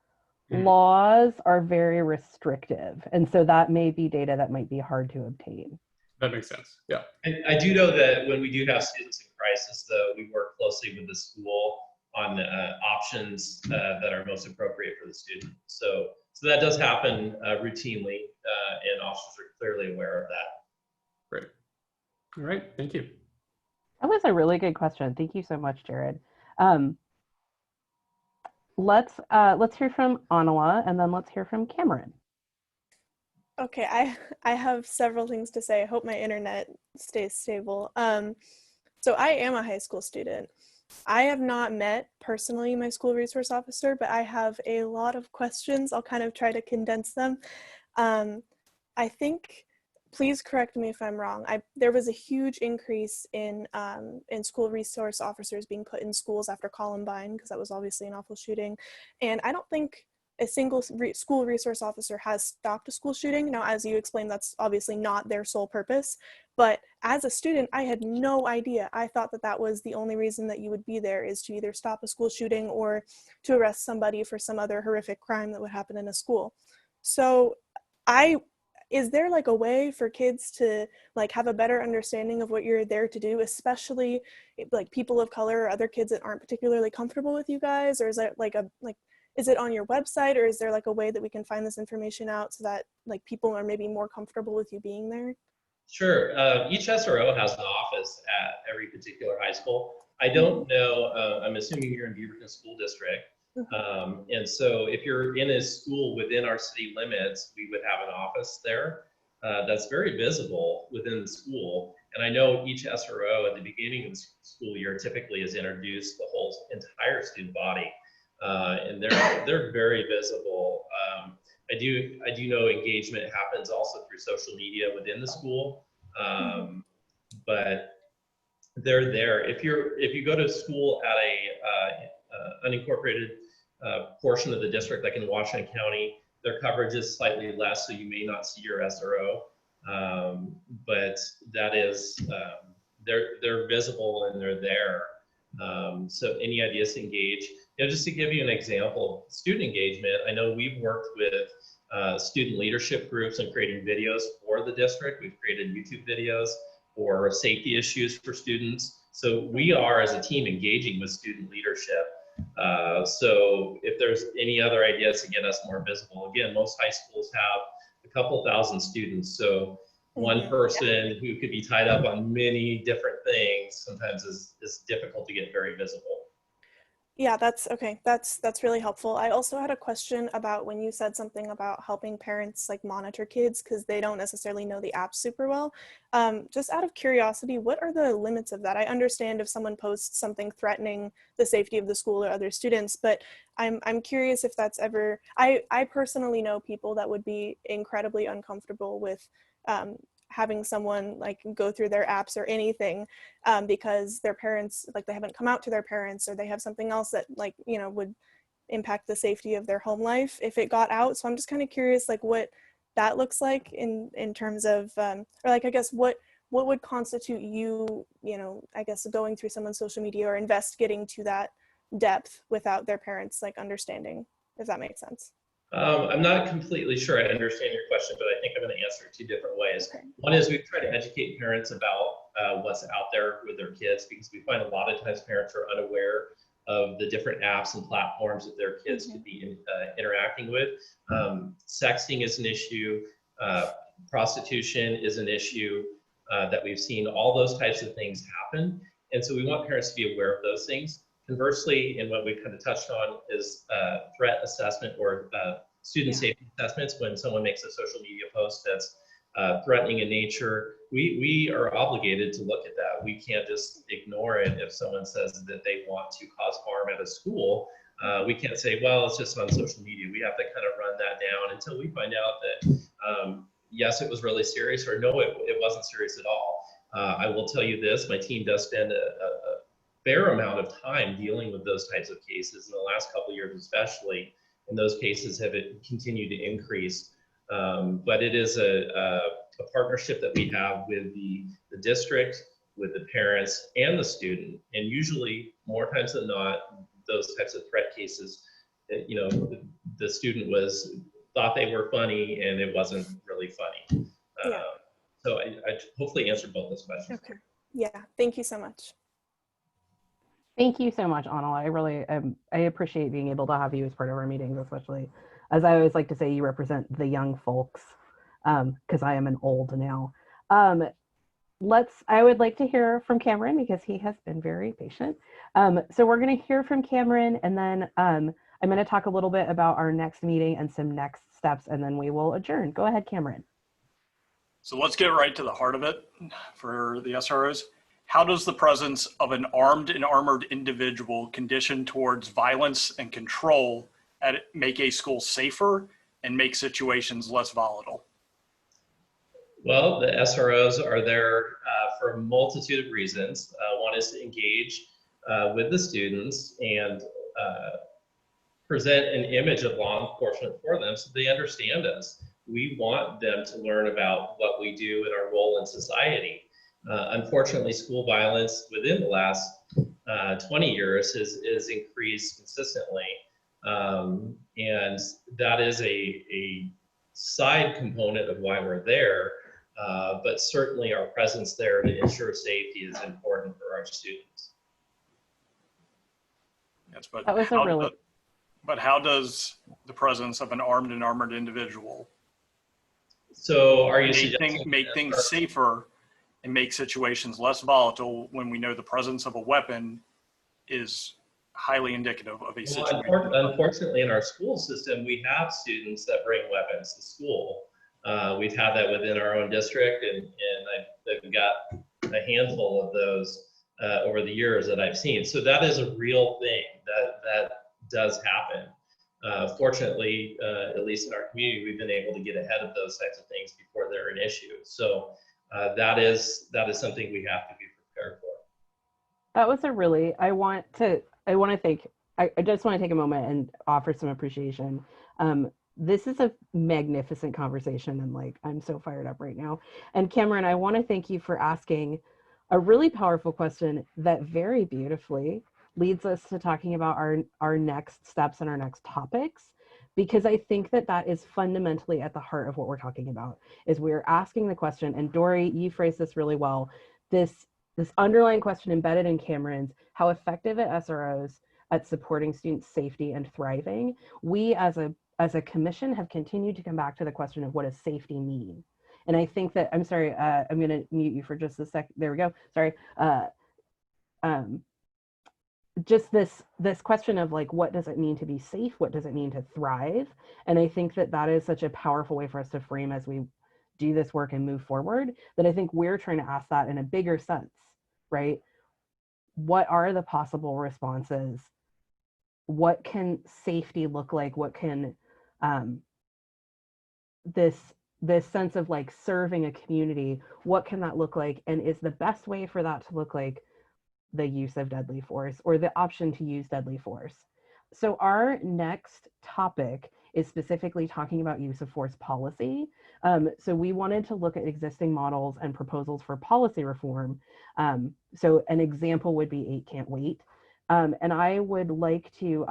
laws are very restrictive. And so that may be data that might be hard to obtain. That makes sense, yeah. And I do know that when we do have students in crisis, though, we work closely with the school on the options that are most appropriate for the student. So that does happen routinely, and officers are clearly aware of that. Great. All right, thank you. That was a really good question. Thank you so much, Jared. Let's hear from Annala, and then let's hear from Cameron. Okay, I have several things to say. I hope my internet stays stable. So I am a high school student. I have not met personally my school resource officer, but I have a lot of questions. I'll kind of try to condense them. I think, please correct me if I'm wrong, there was a huge increase in school resource officers being put in schools after Columbine, because that was obviously an awful shooting. And I don't think a single school resource officer has stopped a school shooting. Now, as you explained, that's obviously not their sole purpose. But as a student, I had no idea. I thought that was the only reason that you would be there, is to either stop a school shooting or to arrest somebody for some other horrific crime that would happen in a school. So is there like a way for kids to like have a better understanding of what you're there to do, especially like people of color or other kids that aren't particularly comfortable with you guys? Or is it is it on your website, or is there like a way that we can find this information out so that like people are maybe more comfortable with you being there? Sure. Each SRO has an office at every particular high school. I don't know, I'm assuming you're in Beaverton School District. And so if you're in a school within our city limits, we would have an office there that's very visible within the school. And I know each SRO at the beginning of the school year typically has introduced the whole entire student body. And they're very visible. I do know engagement happens also through social media within the school, but they're there. If you go to school at a unincorporated portion of the district, like in Washington County, their coverage is slightly less, so you may not see your SRO, but that is they're visible and they're there. So any ideas to engage? Just to give you an example, student engagement, I know we've worked with student leadership groups and creating videos for the district. We've created YouTube videos for safety issues for students. So we are, as a team, engaging with student leadership. So if there's any other ideas to get us more visible, again, most high schools have a couple thousand students. So one person who could be tied up on many different things sometimes is difficult to get very visible. Yeah, that's okay. That's really helpful. I also had a question about when you said something about helping parents like monitor kids because they don't necessarily know the app super well. Just out of curiosity, what are the limits of that? I understand if someone posts something threatening the safety of the school or other students, but I'm curious if that's ever. I personally know people that would be incredibly uncomfortable with having someone like go through their apps or anything because their parents, like they haven't come out to their parents or they have something else that like, you know, would impact the safety of their home life if it got out. So I'm just kind of curious like what that looks like in terms of, or like, I guess what would constitute you know, I guess going through someone's social media or investigating to that depth without their parents like understanding, if that makes sense. I'm not completely sure I understand your question, but I think I'm going to answer it two different ways. Okay. One is we try to educate parents about what's out there with their kids, because we find a lot of times parents are unaware of the different apps and platforms that their kids could be interacting with. Sexting is an issue. Prostitution is an issue that we've seen. All those types of things happen. And so we want parents to be aware of those things. Conversely, and what we've kind of touched on is threat assessment or student safety assessments. When someone makes a social media post that's threatening in nature, we are obligated to look at that. We can't just ignore it if someone says that they want to cause harm at a school. We can't say, well, it's just on social media. We have to kind of run that down until we find out that, yes, it was really serious, or no, it wasn't serious at all. I will tell you this, my team does spend a fair amount of time dealing with those types of cases in the last couple of years, especially, and those cases have continued to increase. But it is a partnership that we have with the district, with the parents and the student, and usually more times than not, those types of threat cases, you know, the student thought they were funny and it wasn't really funny. So I hopefully answered both those questions. Okay. Yeah. Thank you so much. Thank you so much, Annala. I really, I appreciate being able to have you as part of our meetings, especially as I always like to say, you represent the young folks, because I am an old now. I would like to hear from Cameron because he has been very patient. So we're going to hear from Cameron, and then I'm going to talk a little bit about our next meeting and some next steps, and then we will adjourn. Go ahead, Cameron. So let's get right to the heart of it for the SROs. How does the presence of an armed and armored individual conditioned towards violence and control make a school safer and make situations less volatile? Well, the SROs are there for a multitude of reasons. One is to engage with the students and present an image of law enforcement for them so they understand us. We want them to learn about what we do and our role in society. Unfortunately, school violence within the last 20 years has increased consistently. And that is a side component of why we're there. But certainly our presence there to ensure safety is important for our students. Yes, but that was a really... But how does the presence of an armed and armored individual make things safer and make situations less volatile when we know the presence of a weapon is highly indicative of a situation? Unfortunately, in our school system, we have students that bring weapons to school. We've had that within our own district, and I've got a handful of those over the years that I've seen. So that is a real thing that does happen. Fortunately, at least in our community, we've been able to get ahead of those types of things before they're an issue. So that is something we have to be prepared for. That was a really, I just want to take a moment and offer some appreciation. This is a magnificent conversation, and like, I'm so fired up right now. And Cameron, I want to thank you for asking a really powerful question that very beautifully leads us to talking about our next steps and our next topics, because I think that that is fundamentally at the heart of what we're talking about, is we're asking the question, and Dory, you phrased this really well, this underlying question embedded in Cameron's, how effective are SROs at supporting students' safety and thriving? We as a commission have continued to come back to the question of what does safety mean? And I think that, I'm sorry, I'm gonna mute you for just a sec. There we go, sorry. Just this question of like, what does it mean to be safe? What does it mean to thrive? And I think that that is such a powerful way for us to frame as we do this work and move forward, that I think we're trying to ask that in a bigger sense, right? What are the possible responses? What can safety look like? What can this sense of like serving a community, what can that look like? And is the best way for that to look like the use of deadly force or the option to use deadly force? So our next topic is specifically talking about use of force policy. So we wanted to look at existing models and proposals for policy reform. So an example would be 8 Can't Wait. And I would like to,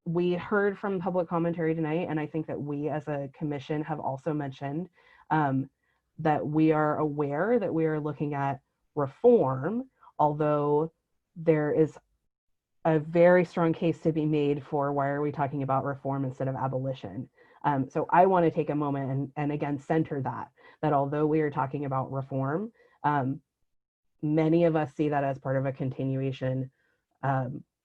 we heard from public commentary tonight, and I think that we as a commission have also mentioned that we are aware that we are looking at reform, although there is a very strong case to be made for why are we talking about reform instead of abolition. So I want to take a moment and again center that although we are talking about reform, many of us see that as part of a continuation.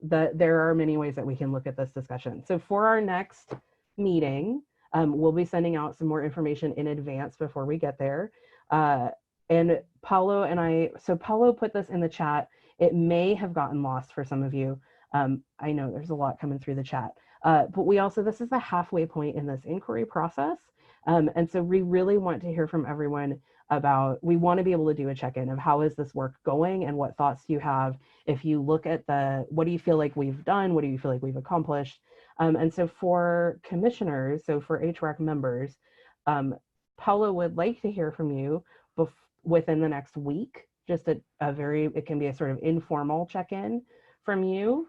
There are many ways that we can look at this discussion. So for our next meeting, we'll be sending out some more information in advance before we get there. And Paolo and I, so Paolo put this in the chat. It may have gotten lost for some of you. I know there's a lot coming through the chat, but we also, this is the halfway point in this inquiry process. And so we really want to hear from everyone about, we want to be able to do a check-in of how is this work going and what thoughts do you have? If you look at what do you feel like we've done? What do you feel like we've accomplished? And so for commissioners, so for HRAC members, Paolo would like to hear from you within the next week, just it can be a sort of informal check-in from you.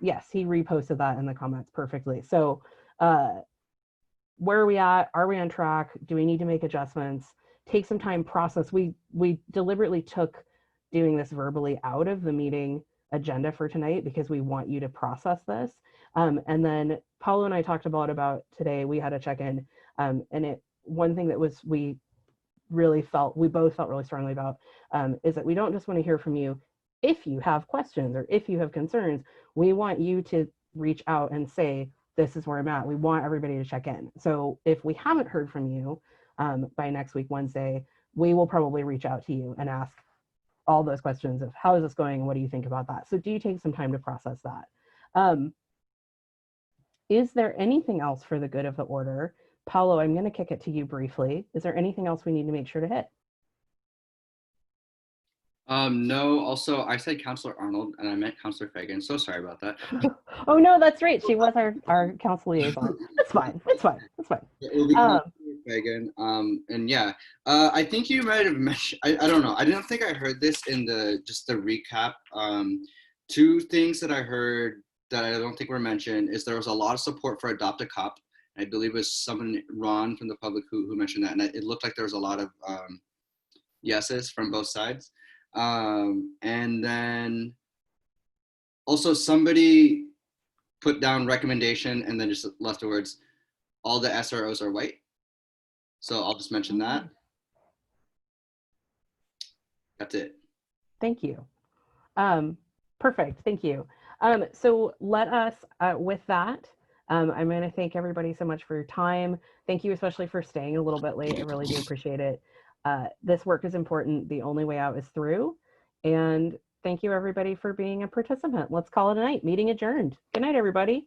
Yes, he reposted that in the comments perfectly. So where are we at? Are we on track? Do we need to make adjustments? Take some time, process. We deliberately took doing this verbally out of the meeting agenda for tonight because we want you to process this. And then Paolo and I talked about today, we had a check-in, and one thing that we both felt really strongly about is that we don't just want to hear from you if you have questions or if you have concerns. We want you to reach out and say, this is where I'm at. We want everybody to check in. So if we haven't heard from you by next week, Wednesday, we will probably reach out to you and ask all those questions of how is this going? What do you think about that? So do you take some time to process that? Is there anything else for the good of the order? Paolo, I'm going to kick it to you briefly. Is there anything else we need to make sure to hit? No, also I said Councilor Arnold and I meant Councilor Fagin. So sorry about that. Oh no, that's right. She was our council liaison. It's fine. It's fine. It's fine. It will be Councilor Fagin. And yeah, I think you might have mentioned, I don't know. I didn't think I heard this in just the recap. Two things that I heard that I don't think were mentioned is there was a lot of support for Adopt a Cop. I believe it was someone, Ron from the public who mentioned that. And it looked like there was a lot of yeses from both sides. And then also somebody put down recommendation and then just left the words, all the SROs are white. So I'll just mention that. That's it. Thank you. Perfect. Thank you. So let us, with that, I'm going to thank everybody so much for your time. Thank you especially for staying a little bit late. I really do appreciate it. This work is important. The only way out is through. And thank you everybody for being a participant. Let's call it a night. Meeting adjourned. Good night, everybody.